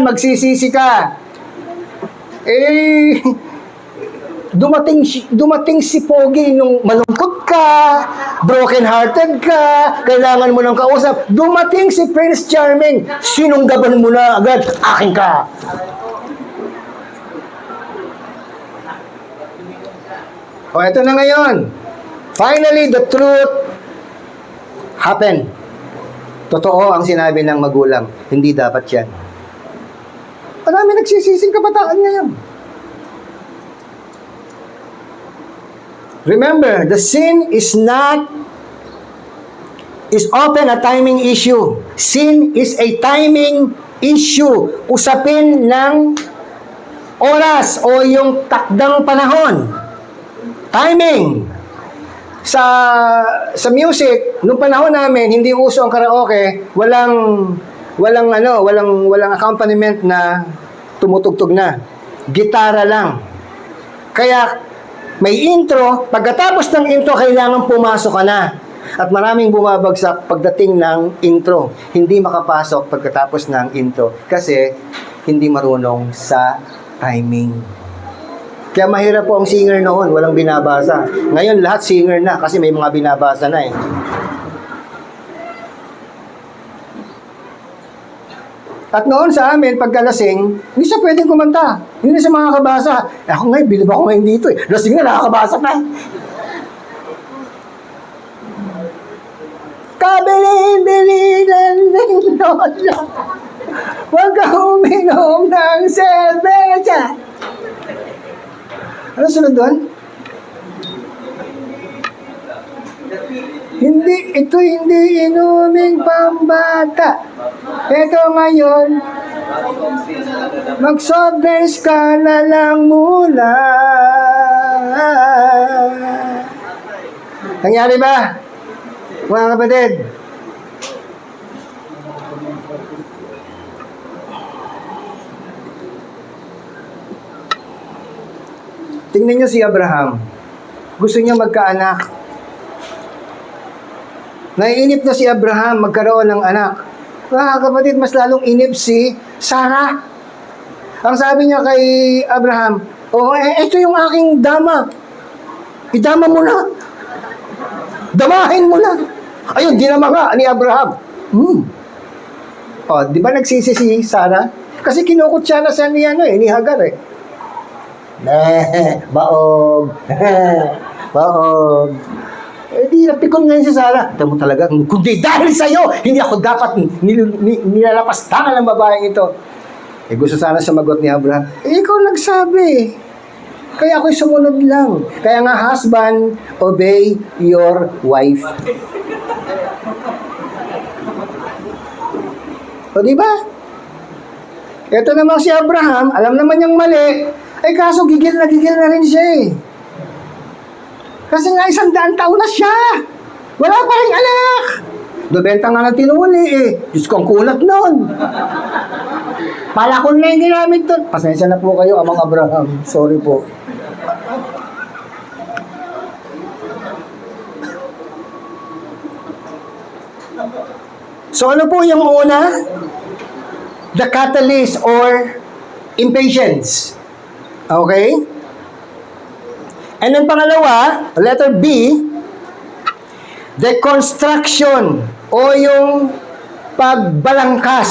magsisisi ka. Dumating si Pogi nung malungkot ka, broken-hearted ka, kailangan mo ng kausap. Dumating si Prince Charming, sinunggaban mo na agad, akin ka. O, eto na ngayon. Finally, the truth happened. Totoo ang sinabi ng magulang. Hindi dapat yan. Marami nagsisising kabataan ngayon. Remember, the sin is often a timing issue. Sin is a timing issue. Usapin ng oras o yung takdang panahon. Timing. Sa music, nung panahon namin, hindi uso ang karaoke, walang accompaniment na tumutugtog na. Gitara lang. Kaya may intro, pagkatapos ng intro, kailangan pumasok ka na. At maraming bumabagsak pagdating ng intro. Hindi makapasok pagkatapos ng intro kasi hindi marunong sa timing. Kaya mahirap po ang singer noon, walang binabasa. Ngayon, lahat singer na kasi may mga binabasa na eh. At noon sa amin, pagkalasing, hindi siya pwedeng kumanta. Hindi siya makakabasa. Ako ngayon, bilib ako ngayon dito eh. Lasing na, nakakabasa pa. Kabilin-bilinan ng lola. Huwag ka uminom ng cerveza. Ano sunod doon? Hindi inuming pambata. Ito ngayon, mag-soft drinks ka na lang muna. Nangyari ba? Mga kapatid? Tingnan niyo si Abraham. Gusto niya magkaanak. Naiinip na si Abraham magkaroon ng anak. Mga kapatid, mas lalong inip si Sarah. Ang sabi niya kay Abraham, ito yung aking dama. Idama mo na. Damahin mo na. Ayun, dinama ka ni Abraham. Di ba nagsisi si Sarah? Kasi kinukutsa na siya ni Hagar eh. Baog. Baog. Di napikon ngayon si Sarah. Ito mo talaga, kundi dahil sa'yo, hindi ako dapat nilalapastangan ng babaeng ito. Gusto sana sumagot ni Abraham, ikaw nagsabi. Kaya ako'y sumunod lang. Kaya nga, husband, obey your wife. O diba? Ito naman si Abraham, alam naman niyang mali. Kaso gigil na rin siya eh. Kasi nga 100 taon na siya. Wala pa rin anak. Dobenta nga ng tinuli eh. Diyos ko, ang kulat nun. Palakol na yung ginamit doon. Pasensya na po kayo, Amang Abraham. Sorry po. So ano po yung una? The catalyst or impatience. Okay? And then pangalawa, letter B, the construction o yung pagbalangkas,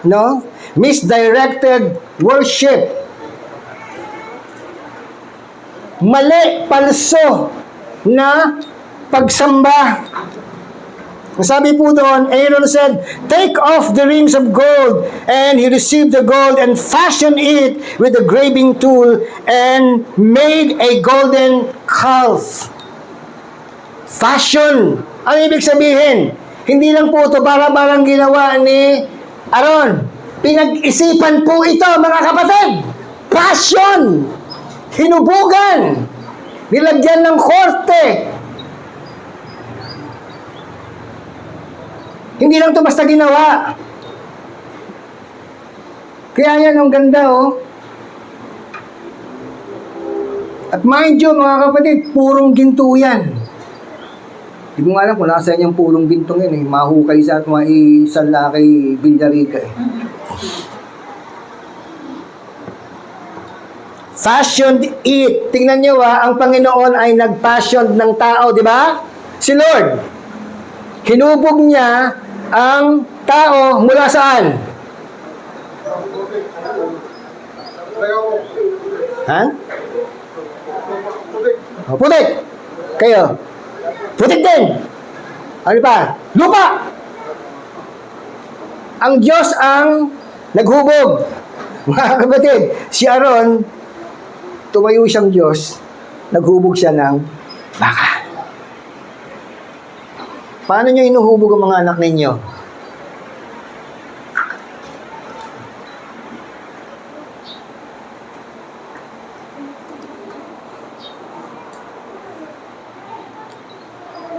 no? Misdirected worship. Mali, palso na pagsamba. Sabi po doon, Aaron said, take off the rings of gold. And he received the gold and fashioned it with a graving tool and made a golden calf. Fashion. Ano ibig sabihin? Hindi lang po ito para-barang ginawa ni Aaron. Pinag-isipan po ito, mga kapatid. Passion. Hinubugan. Nilagyan ng korte. Hindi lang ito basta ginawa. Kaya yan, ang ganda, oh. At mind you, mga kapatid, purong ginto yan. Hindi ko nga alam kung nasa yung purong gintong yan, eh. Mahukay sa at maisanla kay Villarica, eh. Fashioned it. Tingnan nyo, ang Panginoon ay nag-fashioned ng tao, di ba? Si Lord. Hinubog niya ang tao mula saan? Ha? O, putik. Kayo. Putik din. Ano pa? Lupa. Ang Diyos ang naghubog. Mga kapatid, si Aaron, tumayo siyang Diyos, naghubog siya ng baka. Paano nyo inuhubog ang mga anak ninyo?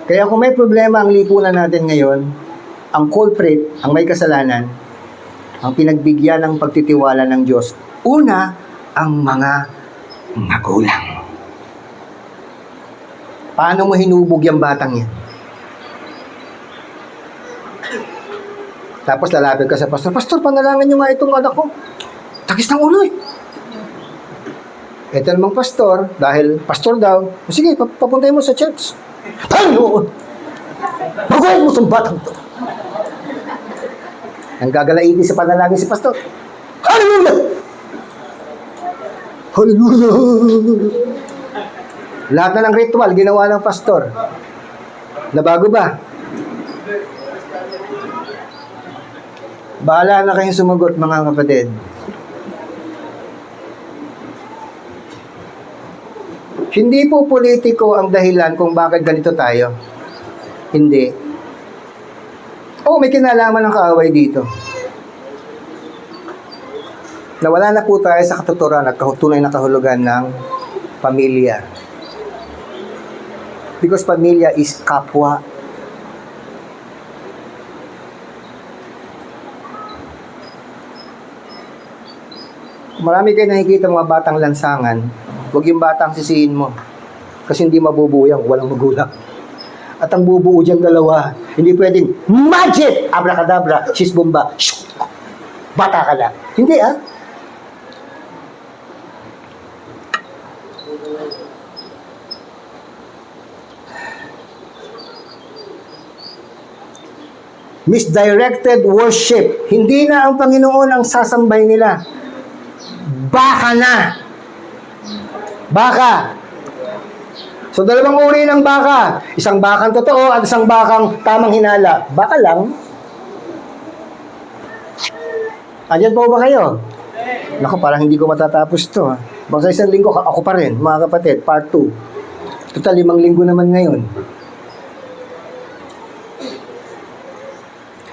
Kaya kung may problema ang lipunan natin ngayon, ang culprit, ang may kasalanan, ang pinagbigyan ng pagtitiwala ng Diyos, una, ang mga magulang. Paano mo hinubog yung batang yan? Tapos lalapit ka sa pastor, Pastor, panalangin nyo nga itong anak ko. Takis ng ulo eh. Ito namang pastor, dahil pastor daw, sige, papuntay mo sa church. Panginoon! Baguhin mo itong batang to. Ang gagalaiti sa panalangin si pastor. Hallelujah! Hallelujah! Lahat na ng ritual, ginawa ng pastor. Nabago ba? Bahala na kayong sumagot, mga kapatid. Hindi po politiko ang dahilan kung bakit ganito tayo. Hindi. Oh, may kinalaman ng kaaway dito. Nawala na po tayo sa katuturan at tunay na kahulugan ng pamilya. Because pamilya is kapwa. Marami kayo nakikita mga batang lansangan, huwag yung batang sisihin mo. Kasi hindi mabubuo yan, walang magulang. At ang bubuo dyan dalawa, hindi pwedeng magic! Abracadabra, she's bomba, shoo! Bata ka na. Hindi Misdirected worship. Hindi na ang Panginoon ang sasambay nila. Baka na. Baka. So, dalawang uri ng baka. Isang bakang totoo at isang bakang tamang hinala. Baka lang. Andyan po ba kayo? Naku, parang hindi ko matatapos to. Baka sa isang linggo, ako pa rin, mga kapatid, part 2. Total, 5 linggo naman ngayon.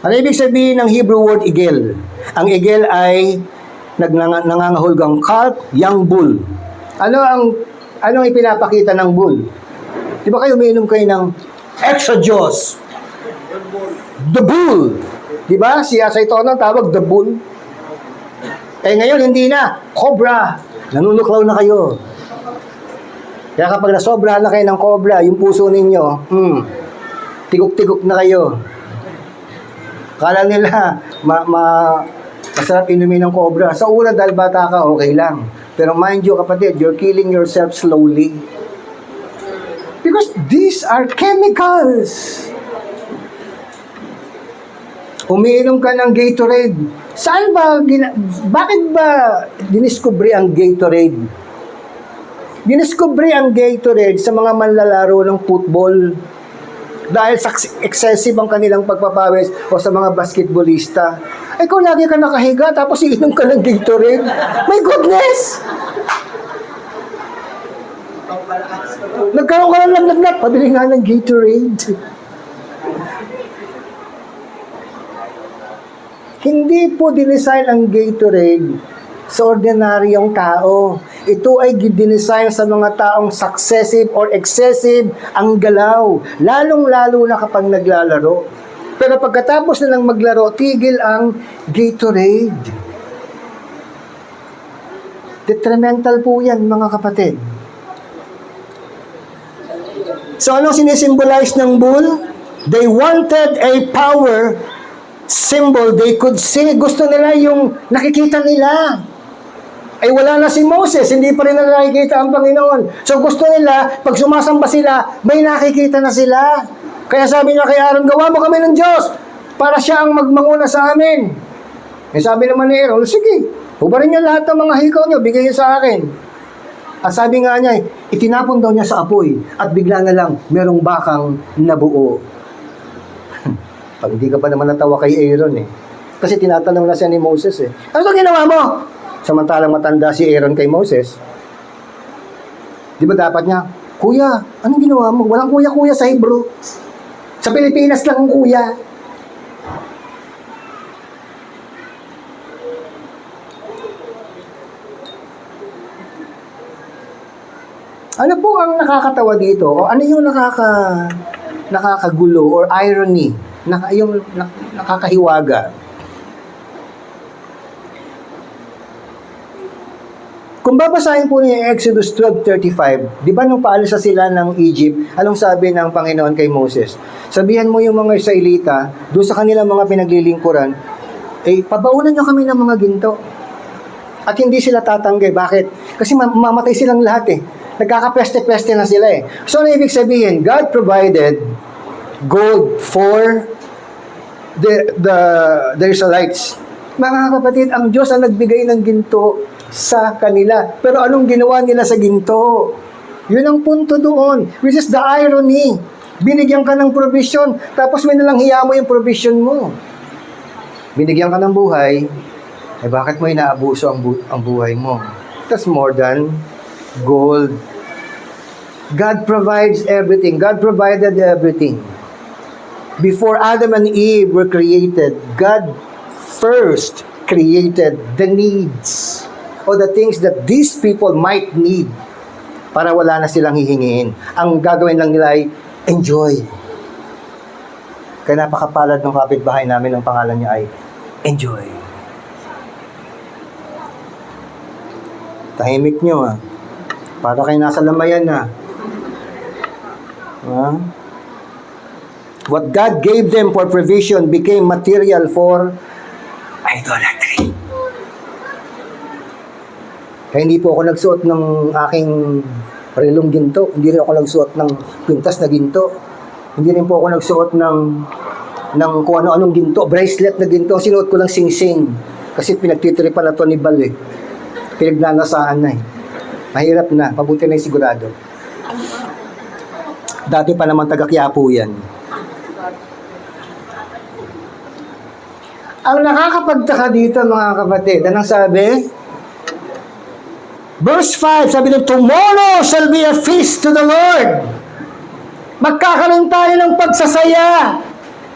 Ano ibig sabihin ng Hebrew word igel? Ang igel ay nangangahulugang calf, young bull. Anong ipinapakita ng bull? Di ba kayo umiinom kayo ng extra Diyos? The bull. Di ba? Siya sa ito ang tawag, the bull. Eh ngayon, hindi na. Cobra. Nanunuklaw na kayo. Kaya kapag nasobrahan na kayo ng cobra, yung puso ninyo, tigok-tigok na kayo. Kala nila, masarap inumin ng cobra. Sa una, dahil bata ka, okay lang. Pero mind you, kapatid, you're killing yourself slowly. Because these are chemicals. Umiinom ka ng Gatorade. Saan ba, bakit ba diniskubre ang Gatorade? Diniskubre ang Gatorade sa mga manlalaro ng football. Dahil sa excessive ang kanilang pagpapawis o sa mga basketballista. Ay kung lagi ka nakahiga tapos iinom ka ng Gatorade. My goodness! Nagkaroon ka ng lagnat. Pabili nga ng Gatorade. Hindi po dinesign ang Gatorade sa ordinaryong tao. Ito ay dinesign sa mga taong successive or excessive ang galaw. Lalong-lalo na kapag naglalaro. Pero pagkatapos na ng maglaro, tigil ang Gatorade. Detrimental po yan, mga kapatid. So, anong sinisimbolize ng bull? They wanted a power symbol they could see. Gusto nila yung nakikita nila. Ay wala na si Moses, hindi pa rin nila nakikita ang Panginoon. So gusto nila, pag sumasamba sila, may nakikita na sila. Kaya sabi niya kay Aaron, gawa mo kami ng Diyos para siya ang magmanguna sa amin. Eh sabi naman ni Aaron, sige, hubarin niyo lahat ng mga hikaw niyo, bigay niyo sa akin. At sabi nga niya, itinapon daw niya sa apoy at bigla na lang merong bakang nabuo. Pag hindi ka pa naman natawa kay Aaron Kasi tinatanong na siya ni Moses Ano ito ginawa mo? Samantalang matanda si Aaron kay Moses. Di ba dapat niya, Kuya, anong ginawa mo? Walang kuya-kuya sa Hebrew. Sa Pilipinas lang ang kuya. Ano po ang nakakatawa dito? O ano yung nakakagulo or irony? Yung nakakahiwaga? Kung babasahin po niyo yung Exodus 12:35, di ba nung paalis sila ng Egypt, anong sabi ng Panginoon kay Moses? Sabihan mo yung mga Israelita, doon sa kanilang mga pinaglilingkuran, pabaunan nyo kami ng mga ginto. At hindi sila tatanggi. Bakit? Kasi mamatay silang lahat Nagkakapeste-peste na sila So, ano ibig sabihin? God provided gold for the Israelites. Mga kapatid, ang Diyos ang nagbigay ng ginto sa kanila. Pero anong ginawa nila sa ginto? Yun ang punto doon. Which is the irony. Binigyan ka ng provision, tapos may nalang hiya mo yung provision mo. Binigyan ka ng buhay, bakit mo inaabuso ang buhay mo? That's more than gold. God provides everything. God provided everything. Before Adam and Eve were created, God first created the needs or the things that these people might need para wala na silang hihingiin. Ang gagawin lang nila ay enjoy. Kaya napakapalad ng kapitbahay namin, ang pangalan niya ay Enjoy. Tahimik nyo para kayo nasa lamayan na. What God gave them for provision became material for idolatry. Kaya hindi po ako nagsuot ng aking relong ginto. Hindi rin ako nagsuot ng kwintas na ginto. Hindi rin po ako nagsuot ng kung ano-anong ginto. Bracelet na ginto. Sinuot ko lang sing-sing. Kasi pinagtitripan na to ni Bal Pinagnanasaan na Mahirap na. Mabuti na yung sigurado. Dati pa naman taga-Quiapo yan. Ang nakakapagtaka dito, mga kapatid, anong sabi? Verse 5, sabi nito, tomorrow shall be a feast to the Lord. Magkakaroon tayo ng pagsasaya.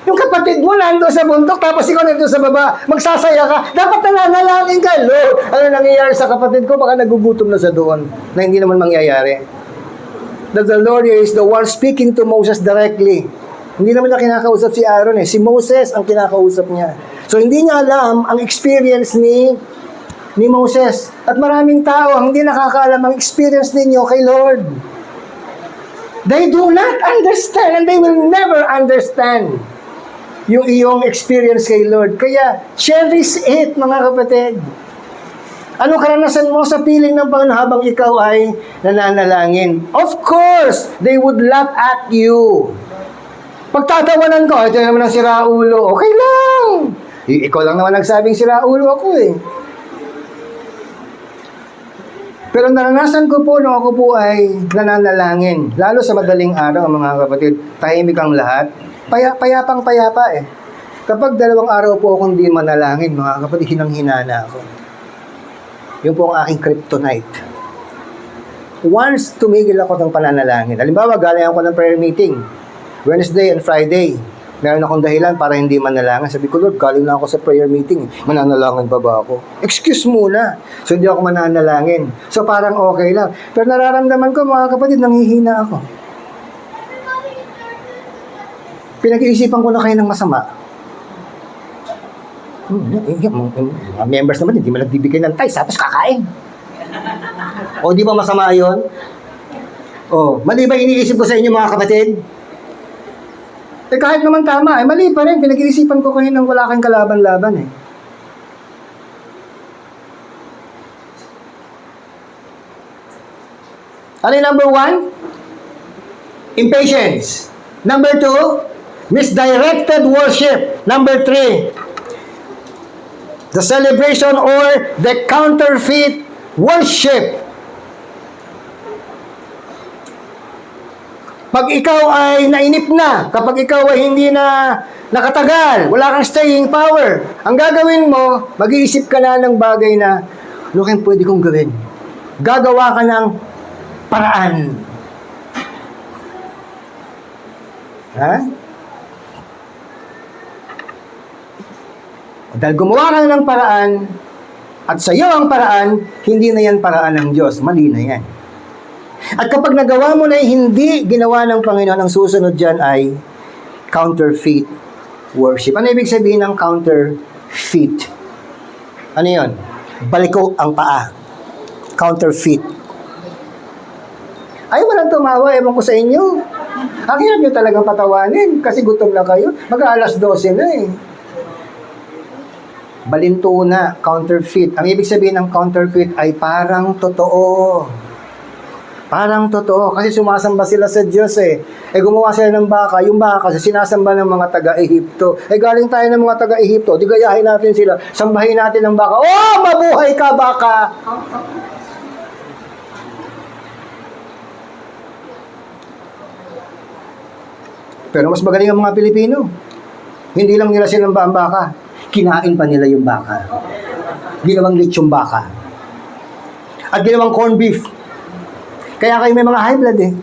Yung kapatid mo nandun sa bundok, tapos ikaw nandun sa baba, magsasaya ka. Dapat nananalangin ka, Lord. Ano nangyayari sa kapatid ko? Baka nagugutom na sa doon, na hindi naman mangyayari. That the Lord is the one speaking to Moses directly. Hindi naman niya kinakausap si Aaron eh. Si Moses ang kinakausap niya. So, hindi niya alam ang experience ni Moses. At maraming tao ang hindi nakakaalam ang experience ninyo kay Lord. They do not understand and they will never understand yung iyong experience kay Lord. Kaya, cherish it, mga kapatid. Ano karanasan mo sa piling ng Panginoon habang ikaw ay nananalangin? Of course, they would laugh at you. Pagtatawanan ko, ito naman ang siraulo. Okay lang. Ikaw lang naman nagsabing siraulo ako eh. Pero naranasan ko po nung ako po ay nananalangin. Lalo sa madaling araw, mga kapatid, tahimik ang lahat. Payapang-payapa eh. Kapag 2 araw po akong di manalangin, mga kapatid, hinang-hinana ako. Yun po ang aking kryptonite. Once tumigil ako ng pananalangin, halimbawa, galing ako ng prayer meeting, Wednesday and Friday, meron akong dahilan para hindi manalangin. Sabi ko, Lord, galing na ako sa prayer meeting. Mananalangin pa ba ako? Excuse muna. So, hindi ako mananalangin. So, parang okay lang. Pero nararamdaman ko, mga kapatid, nanghihina ako. Pinag-iisipan ko na kayo ng masama. Mga members naman, hindi mo nagbibigay ng tithes, tapos kakain. O, di ba masama yun? O, mali ba iniisip ko sa inyo, mga kapatid? Eh, kahit naman tama, eh, mali pa rin. Pinag-iisipan ko kayo nang wala kang kalaban-laban eh. Ano yung number 1? Impatience. Number 2, misdirected worship. Number 3, the celebration or the counterfeit worship. Pag ikaw ay nainip na, kapag ikaw ay hindi na nakatagal, wala kang staying power, ang gagawin mo, mag-iisip ka na ng bagay na, ano kayang pwede kong gawin? Gagawa ka ng paraan. Ha? Dahil gumawa ka ng paraan, at sa iyo ang paraan, hindi na yan paraan ng Diyos. Mali na yan. At kapag nagawa mo na hindi ginawa ng Panginoon, ang susunod dyan ay counterfeit worship. Ano ibig sabihin ng counterfeit? Ano yun? Baliko ang paa. Counterfeit. Ay, walang tumawa. Ewan ko sa inyo. Ang hirap nyo talagang patawanin kasi gutom na kayo. Mag-aalas 12 na eh. Balintuna, counterfeit. Ang ibig sabihin ng counterfeit ay parang totoo. Parang totoo. Kasi sumasamba sila sa Diyos eh. Eh gumawa sila ng baka. Yung baka kasi sinasamba ng mga taga-Ehipto. Eh galing tayo ng mga taga-Ehipto. Di gayahin natin sila. Sambahin natin ng baka. Oh! Mabuhay ka, baka! Pero mas magaling ang mga Pilipino. Hindi lang nila sinamba ang baka. Kinain pa nila yung baka. Ginawang lechong baka. At ginawang corned beef. Kaya kayo may mga high blood eh.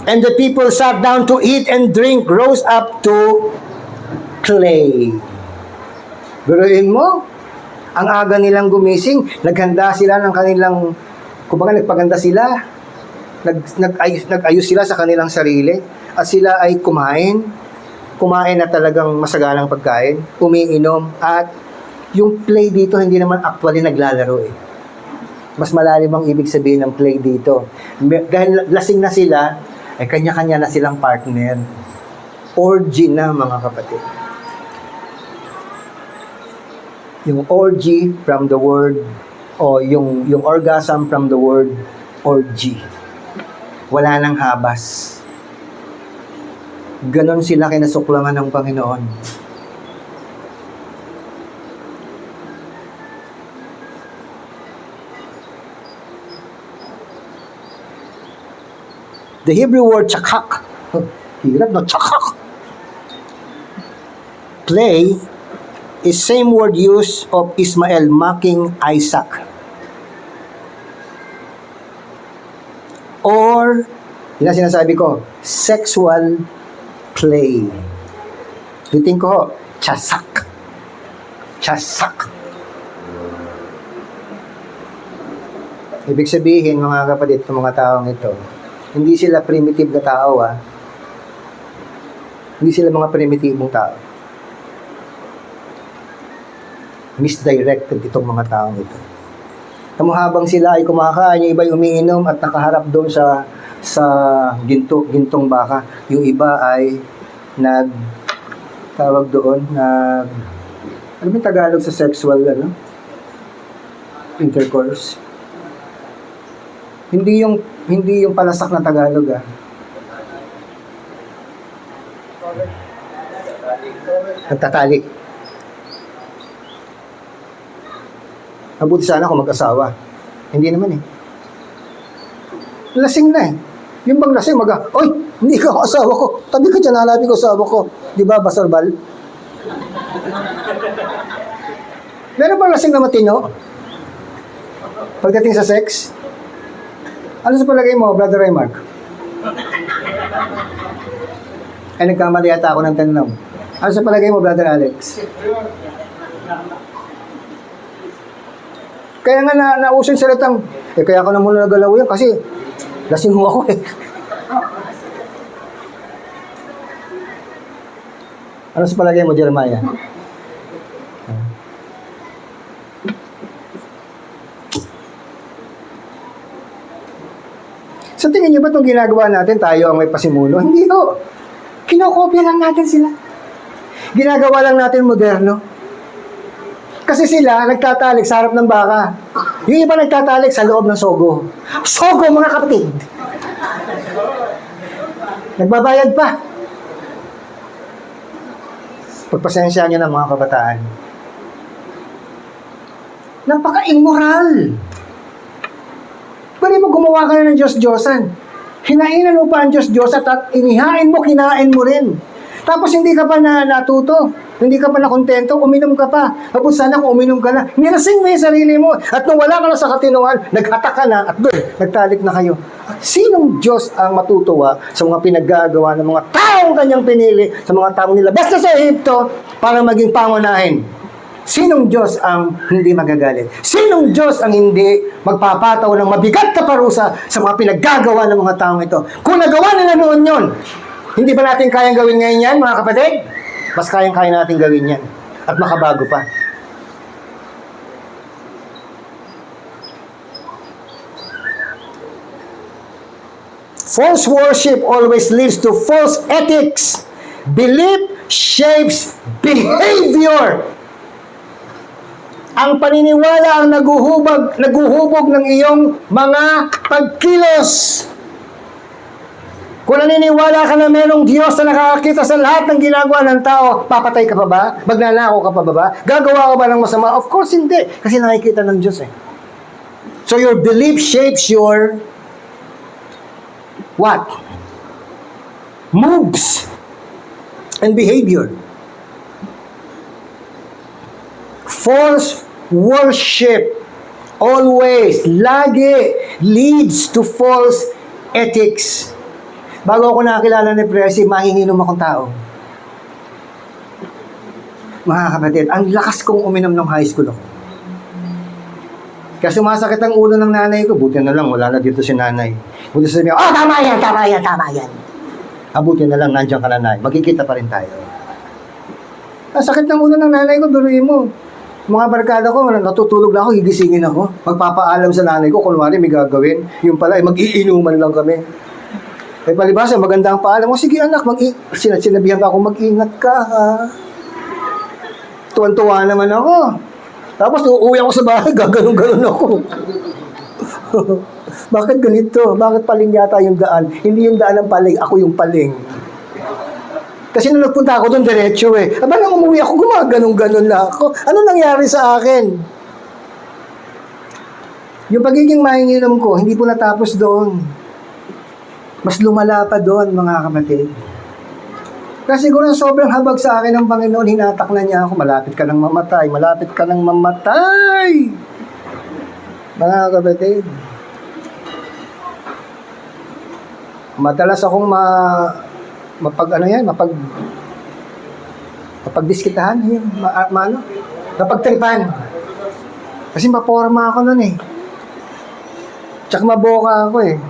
And the people sat down to eat and drink, rose up to clay. Guruin mo, ang aga nilang gumising, naghanda sila ng kanilang, kumbaga nagpaganda sila, nag-ayos sila sa kanilang sarili, at sila ay kumain na talagang masaganang pagkain, umiinom, at yung play dito hindi naman actually naglalaro eh. Mas malalim ang ibig sabihin ng play dito. Dahil lasing na sila, ay kanya-kanya na silang partner. Orgy na, mga kapatid. Yung orgy from the word, o yung orgasm from the word orgy. Wala nang habas. Ganon sila kinasuklaman ng Panginoon. The Hebrew word chakak. Hirap na chakak. Play is same word use of Ismael mocking Isaac. Or, yun ang sinasabi ko, sexual play. Litin ko, chasak. Chasak. Ibig sabihin, mga kapatid, ng mga taong ito, Hindi sila primitive na tao, ah. Hindi sila mga primitibong tao. Misdirected itong mga taong ito. Habang sila ay kumakain, yung iba ay umiinom at nakaharap doon sa gintong baka. Yung iba ay tawag doon, ano yung Tagalog sa sexual, intercourse? Hindi yung palasak na Tagalog, ah. Nagtatalik. Mabuti sana kung mag-asawa. Hindi naman eh. Lasing na eh. Yung bang lasing, oy, hindi ka ako asawa ko. Tabi ka dyan, hanapin ko asawa ko. Di ba, Basarbal? Meron bang lasing na matino? Pagdating sa sex? Ano sa palagay mo, Brother Raymark? Ay, nagkamali yata ako ng tanong. Ano sa palagay mo, Brother Alex? Kaya nga nauso yung salitang, kaya ako na muna nagalaw yan kasi lasing mo ako eh. Ano sa palagay mo, Jeremiah? Sa tingin niyo ba itong ginagawa natin, tayo ang may pasimuno? Hindi ko. Kinokopya lang natin sila. Ginagawa lang natin moderno. Kasi sila, nagtatalik sa harap ng baka. Yung iba nagtatalik sa loob ng sogo. Sogo, mga kapatid! Nagbabayad pa. Pagpasensya niyo ng mga kabataan. Napaka-immoral. Pwede mo gumawa ka na ng Diyos-Diyosan. Hinainan mo pa ang Diyos-Diyosan at inihain mo, kinain mo rin. Tapos hindi ka pa natuto, hindi ka pa nakontento, uminom ka pa. Tapos sana kung uminom ka na, nilasing mo yung sarili mo. At nung wala ka na sa katinuan, naghatak ka na at doon, nagtalik na kayo. Sinong Diyos ang matutuwa sa mga pinaggagawa ng mga taong kanyang pinili, sa mga taong nilabas na sa Ehipto para maging pangunahin? Sinong Diyos ang hindi magagalit? Sinong Diyos ang hindi magpapataw ng mabigat na parusa sa mga pinaggagawa ng mga taong ito? Kung nagawa nila noon yun, hindi ba natin kayang gawin ngayon yan, mga kapatid? Mas kayang-kaya natin gawin yan. At makabago pa. False worship always leads to false ethics. Belief shapes behavior. Ang paniniwala ang naguhubog ng iyong mga pagkilos. Kung naniniwala ka na merong Diyos na nakakakita sa lahat ng ginagawa ng tao, papatay ka pa ba? Magnanakaw ka pa ba? Gagawa ka ba ng masama? Of course, hindi. Kasi nakikita ng Diyos eh. So your belief shapes your what? Moves and behavior. False worship always, lagi leads to false ethics. Bago ako nakakilala ni Presi, mahinginom akong tao. Mga kapatid, ang lakas kong uminom ng high school ako. Kaya sumasakit ang ulo ng nanay ko, buti na lang, wala na dito si nanay. Buti sabi niya, tama yan, tama yan, tama yan. Buti na lang, nandiyan ka na nanay. Magkikita pa rin tayo. Ang sakit ng ulo ng nanay ko, biruin mo. Mga barkada ko, natutulog na ako, higisingin ako. Magpapaalam sa nanay ko, kunwari may gagawin. Yung pala, mag-iinuman lang kami. Palibasa, maganda ang paalam mo. Sige anak, sinabihan pa ako, mag-ingat ka ha. Tuwan-tuwa naman ako. Tapos uuwi ako sa bahay, gaganong-ganon ako. Bakit ganito? Bakit paling yata yung daan? Hindi yung daan ng paling, ako yung paling. Kasi nung nagpunta ako doon, diretso eh. Nang umuwi ako, gumaganong-ganon na ako. Ano nangyari sa akin? Yung pagiging mahinginom ko, hindi po natapos doon. Mas lumala pa doon, mga kapatid. Kasi siguro sobrang habag sa akin ng Panginoon, hinatak na niya ako, malapit ka nang mamatay, malapit ka nang mamatay. Mga kapatid. Madalas akong mapagdiskitahan, mapagtripan. Kasi maporma ako nun eh. Tsaka maboka ako eh.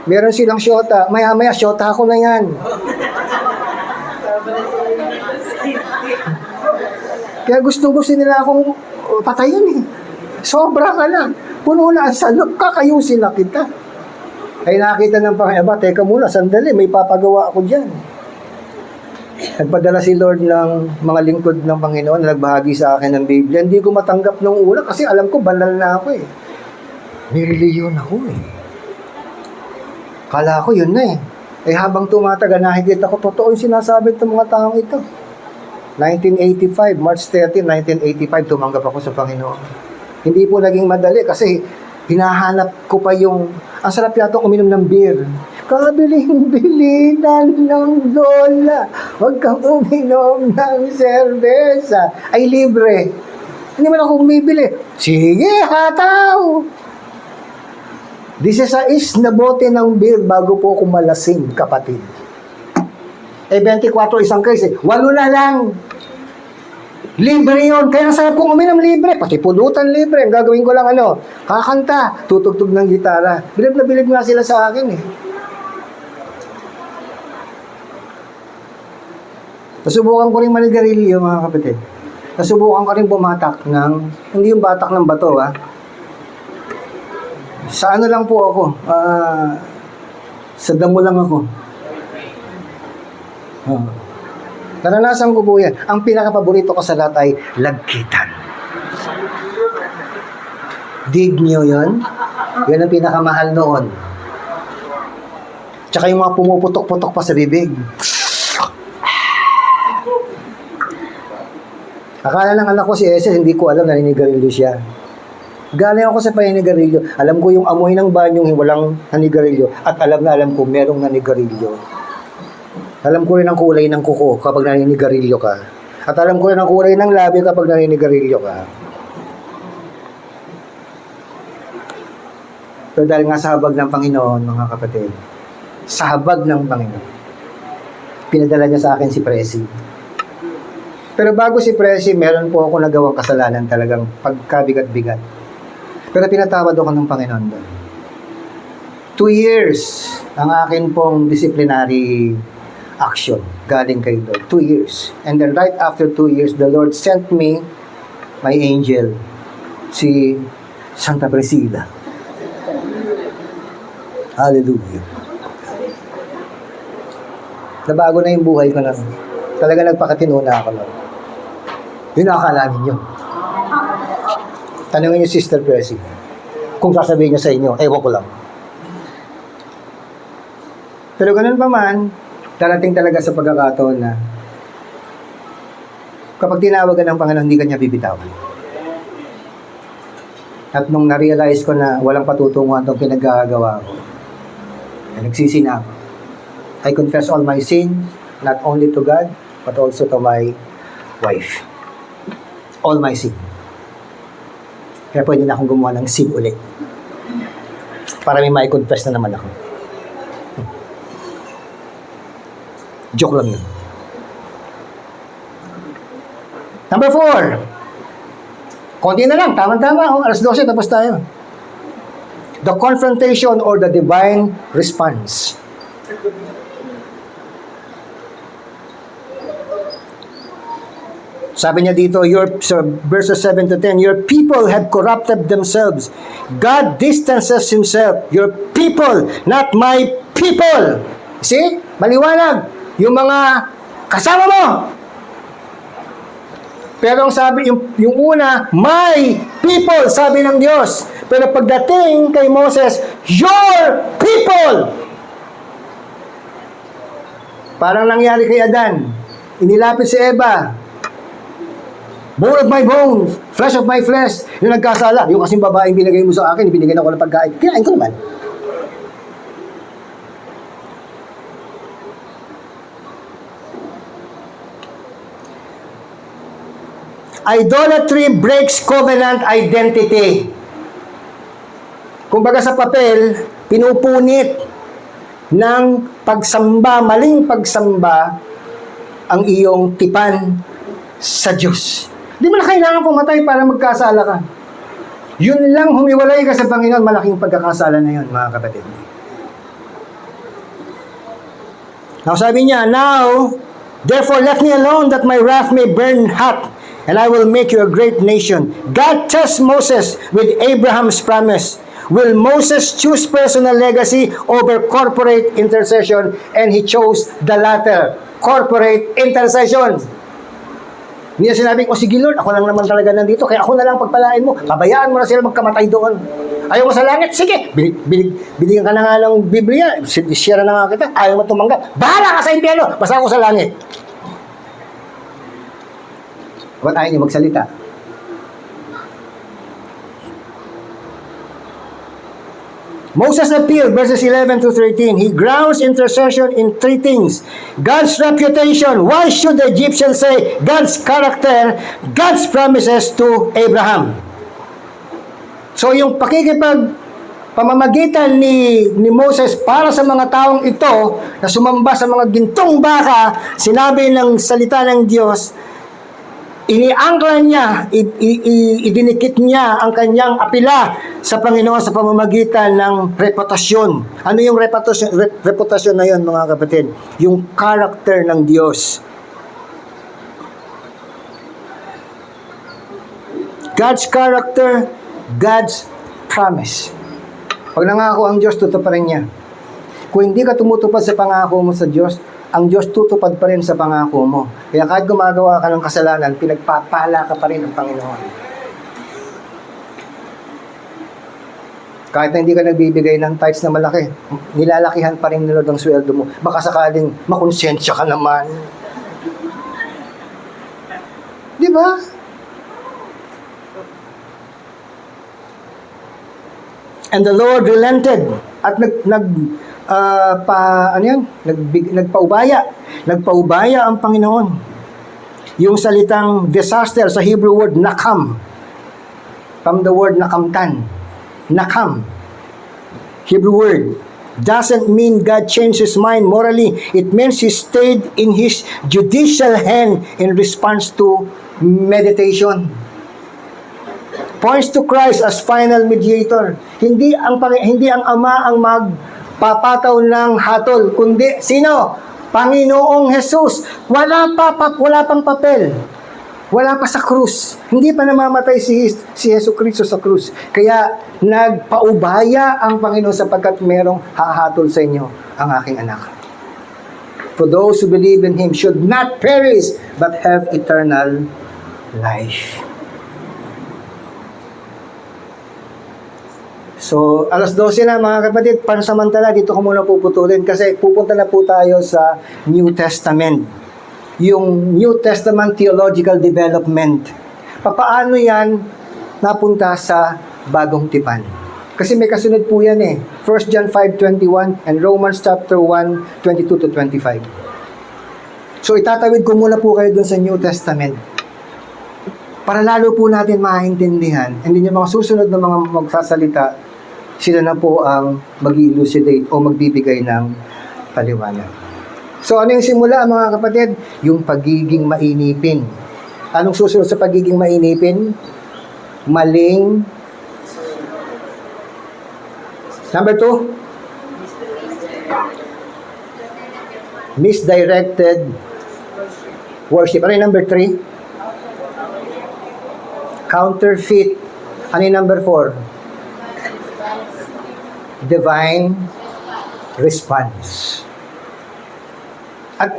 Meron silang syota. Maya-maya, syota ako na yan. Kaya gustong-gusto nila akong patayin eh. Sobra ka lang. Puno na ang salop, kakayusin na kita. Ay nakita ng Panginoon, teka muna, sandali, may papagawa ako dyan. Nagpadala si Lord ng mga lingkod ng Panginoon na nagbahagi sa akin ng Biblia. Hindi ko matanggap nung una kasi alam ko, banal na ako eh. May reliyon ako eh. Kala ko yun na eh. Eh habang tumatagal, nakikita ko, totoo yung sinasabi ng mga taong ito. 1985, March 13, 1985, tumanggap ako sa Panginoon. Hindi po naging madali kasi hinahanap ko pa yung, ang sarap yata uminom ng beer. Kabiling-bilinan ng lola. Huwag kang uminom ng serbesa. Ay, libre. Hindi man ako bumibili. Sige, hataw. 16 na bote ng beer bago po ako malasing, kapatid. Eh, 24 isang case. 8 na lang. Libre yun. Kaya ang sarap kong uminom libre. Pati pulutan libre. Ang gagawin ko lang kakanta. Tutugtog ng gitara. Bilib na bilib nga sila sa akin eh. Nasubukan ko rin manigarilyo, mga kapatid. Nasubukan ko rin bumatak ng, hindi yung batak ng bato, Sa ano lang po ako, sa damo lang ako. Naranasan ko po yan. Ang pinakapaborito ko sa lahat ay lagkitan. Dig nyo yun? Yan ang pinakamahal noon. Tsaka yung mga pumuputok-putok pa sa bibig. Akala ng anak ko si Ese, hindi ko alam na naninigarilyo siya. Galing ako sa paninigarilyo. Alam ko yung amoy ng banyong walang naninigarilyo. At alam ko merong naninigarilyo. Alam ko rin ang kulay ng kuko kapag naninigarilyo ka. At alam ko rin ang kulay ng labi kapag naninigarilyo ka. Pero dahil nga sa habag ng Panginoon, mga kapatid, sa habag ng Panginoon, pinadala niya sa akin si Presi. Pero bago si Presi, meron po ako nagawang kasalanan talagang pagkabigat-bigat. Pero pinatawad ako ng Panginoon doon. 2 years ang akin pong disciplinary action galing kay Lord. 2 years. And then right after 2 years, the Lord sent me my angel, si Santa Priscilla. Hallelujah. Nabago na yung buhay ko na. Talaga nagpakatino na ako nun. Yun ang akala ninyo. Tanungin niyo Sister Presi. Kung sasabihin niya sa inyo, ewan ko lang. Pero ganun pa man, darating talaga sa pagkakataon na kapag tinawagan ng Panginoon, hindi ka niya bibitawan. At nung na-realize ko na walang patutunguhan itong pinagagawa ko, nagsisi na ako. I confess all my sin, not only to God, but also to my wife. All my sin. Kaya pwede na akong gumawa ng sin ulit. Para may confess na naman ako. Joke lang yun. Number 4. Konti na lang, tama-tama. Alas 12, tapos tayo. The confrontation or the divine response. Sabi niya dito, verses 7 to 10, your people have corrupted themselves. God distances Himself. Your people, not my people. See? Maliwanag. Yung mga kasama mo. Pero ang sabi, yung una, my people, sabi ng Diyos. Pero pagdating kay Moses, your people. Parang nangyari kay Adan. Inilapit si Eva. Bone of my bones, flesh of my flesh. Yung nagkasala, yung kasing babaeng binigay mo sa akin, binigyan ako ng pagkain. Kinain ko naman. Idolatry breaks covenant identity. Kumbaga sa papel, pinupunit ng pagsamba, maling pagsamba, ang iyong tipan sa Diyos. Di mo na kailangan pumatay para magkasala ka. Yun lang, humiwalay ka sa Panginoon, malaking pagkakasala na yun, mga kapatid. Now sabi niya, now, therefore let me alone that my wrath may burn hot, and I will make you a great nation. God tests Moses with Abraham's promise. Will Moses choose personal legacy over corporate intercession? And he chose the latter, corporate intercession. Hindi na sinabing, sige Lord, ako lang naman talaga nandito, kaya ako na lang pagpalain mo. Pabayaan mo na sila magkamatay doon. Ayaw mo sa langit? Sige, binigyan ka na nga ng Biblia. Share na nga kita. Ayaw mo tumanggap. Bahala ka sa impyerno. Basta ako sa langit. Ba't ayaw niyo magsalita? Moses appealed, verses 11 to 13. He grounds intercession in three things. God's reputation. Why should the Egyptians say God's character, God's promises to Abraham? So yung pamamagitan ni Moses para sa mga taong ito na sumamba sa mga gintong baka, sinabi ng salita ng Diyos, iniangkla niya, idinikit niya ang kanyang apila sa Panginoon sa pamamagitan ng reputasyon. Ano yung reputasyon na yun, mga kapatid? Yung character ng Diyos. God's character, God's promise. Pag nangako ang Diyos, tutuparin niya. Kung hindi ka tumutupad sa pangako mo sa Diyos, ang Diyos tutupad pa rin sa pangako mo. Kaya kahit gumagawa ka ng kasalanan, pinagpapala ka pa rin ng Panginoon. Kahit na hindi ka nagbibigay ng tithes na malaki, nilalakihan pa rin ni Lord ang sweldo mo. Baka sakaling makonsensya ka naman. Di ba? And the Lord relented at nagpaubaya ang Panginoon. Yung salitang disaster sa Hebrew word nakam, from the word nakamtan, nakam, Hebrew word, doesn't mean God changed His mind morally. It means He stayed in His judicial hand in response to meditation. Points to Christ as final mediator. Hindi ang Ama ang magpapataw ng hatol, kundi sino? Panginoong Jesus. Wala pang papel. Wala pa sa krus. Hindi pa namamatay si Jesucristo sa krus. Kaya nagpaubaya ang Panginoon sapagkat merong hahatol sa inyo ang aking anak. For those who believe in Him should not perish but have eternal life. So, alas 12 na mga kapatid, pansamantala, dito ko muna puputulin kasi pupunta na po tayo sa New Testament. Yung New Testament theological development. Papaano yan napunta sa bagong tipan? Kasi may kasunod po yan 1 John 5:21 and Romans chapter 1, 22 to 25. So, itatawid ko muna po kayo dun sa New Testament. Para lalo po natin maintindihan, hindi nyo mga susunod na mga magsasalita, sila na po ang mag-elucidate o magbibigay ng paliwanag. So, ano yung simula, mga kapatid? Yung pagiging mainipin. Anong susunod sa pagiging mainipin? Maling. Number 2? Misdirected worship. Ano yung number 3? Counterfeit. Ano yung number 4? Divine response. At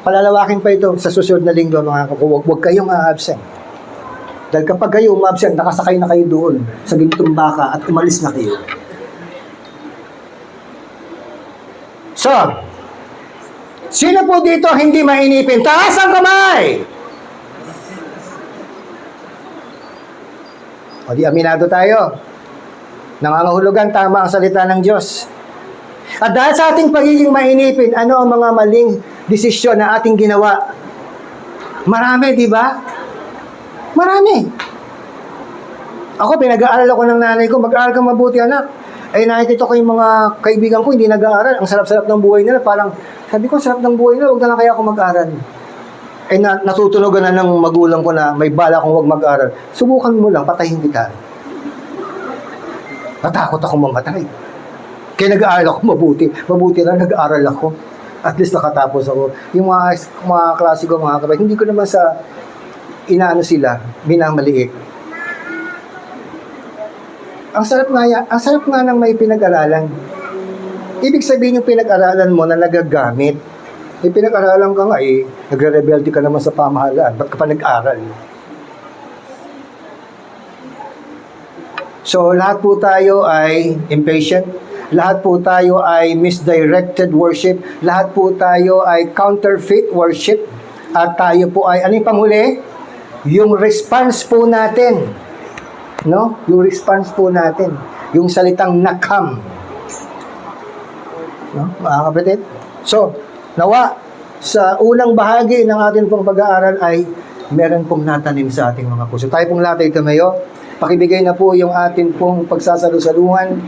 palalawakin pa ito sa susunod na linggo, mga kapatid. Huwag kayong absent. Dahil kapag kayo umabsent, nakasakay na kayo doon sa gintong baka at umalis na kayo. So, sino po dito hindi mainipin? Taas ang kamay! O di aminado tayo. Nangangahulugan, tama ang salita ng Diyos. At dahil sa ating pagiging mainipin, ano ang mga maling desisyon na ating ginawa? Marami, di ba? Marami. Ako, pinag-aaral ako ng nanay ko, mag-aaral kang mabuti, anak. Ay, nakikita ko yung mga kaibigan ko, hindi nag-aaral. Ang sarap-sarap ng buhay nila. Parang, sabi ko, sarap ng buhay nila, huwag na lang kaya ako mag-aaral. Ay, natutunogan na ng magulang ko na may bala kong huwag mag-aaral. Subukan mo lang, patayin kita. Natakot ako mamatay. Kaya nag-aaral ako mabuti. Mabuti lang, nag-aaral ako. At least nakatapos ako. Yung mga klase ko, mga kapatid, hindi ko naman sa inaano sila, minamaliit. Ang sarap nga ng may pinag-aralan. Ibig sabihin yung pinag-aralan mo na nagagamit. May pinag-aralan ka nga nagre-rebelde ka naman sa pamahalaan. Ba't ka pa nag-aral? So, lahat po tayo ay impatient. Lahat po tayo ay misdirected worship. Lahat po tayo ay counterfeit worship. At tayo po ay, ano yung panghuli? Yung response po natin. No? Yung response po natin. Yung salitang nakam. No? Mga kapatid? So, nawa, sa unang bahagi ng ating pong pag-aaral ay meron pong natanim sa ating mga puso. Tayo pong lahat ay tumayo. Pakibigay na po yung ating pong pagsasalusaluhan.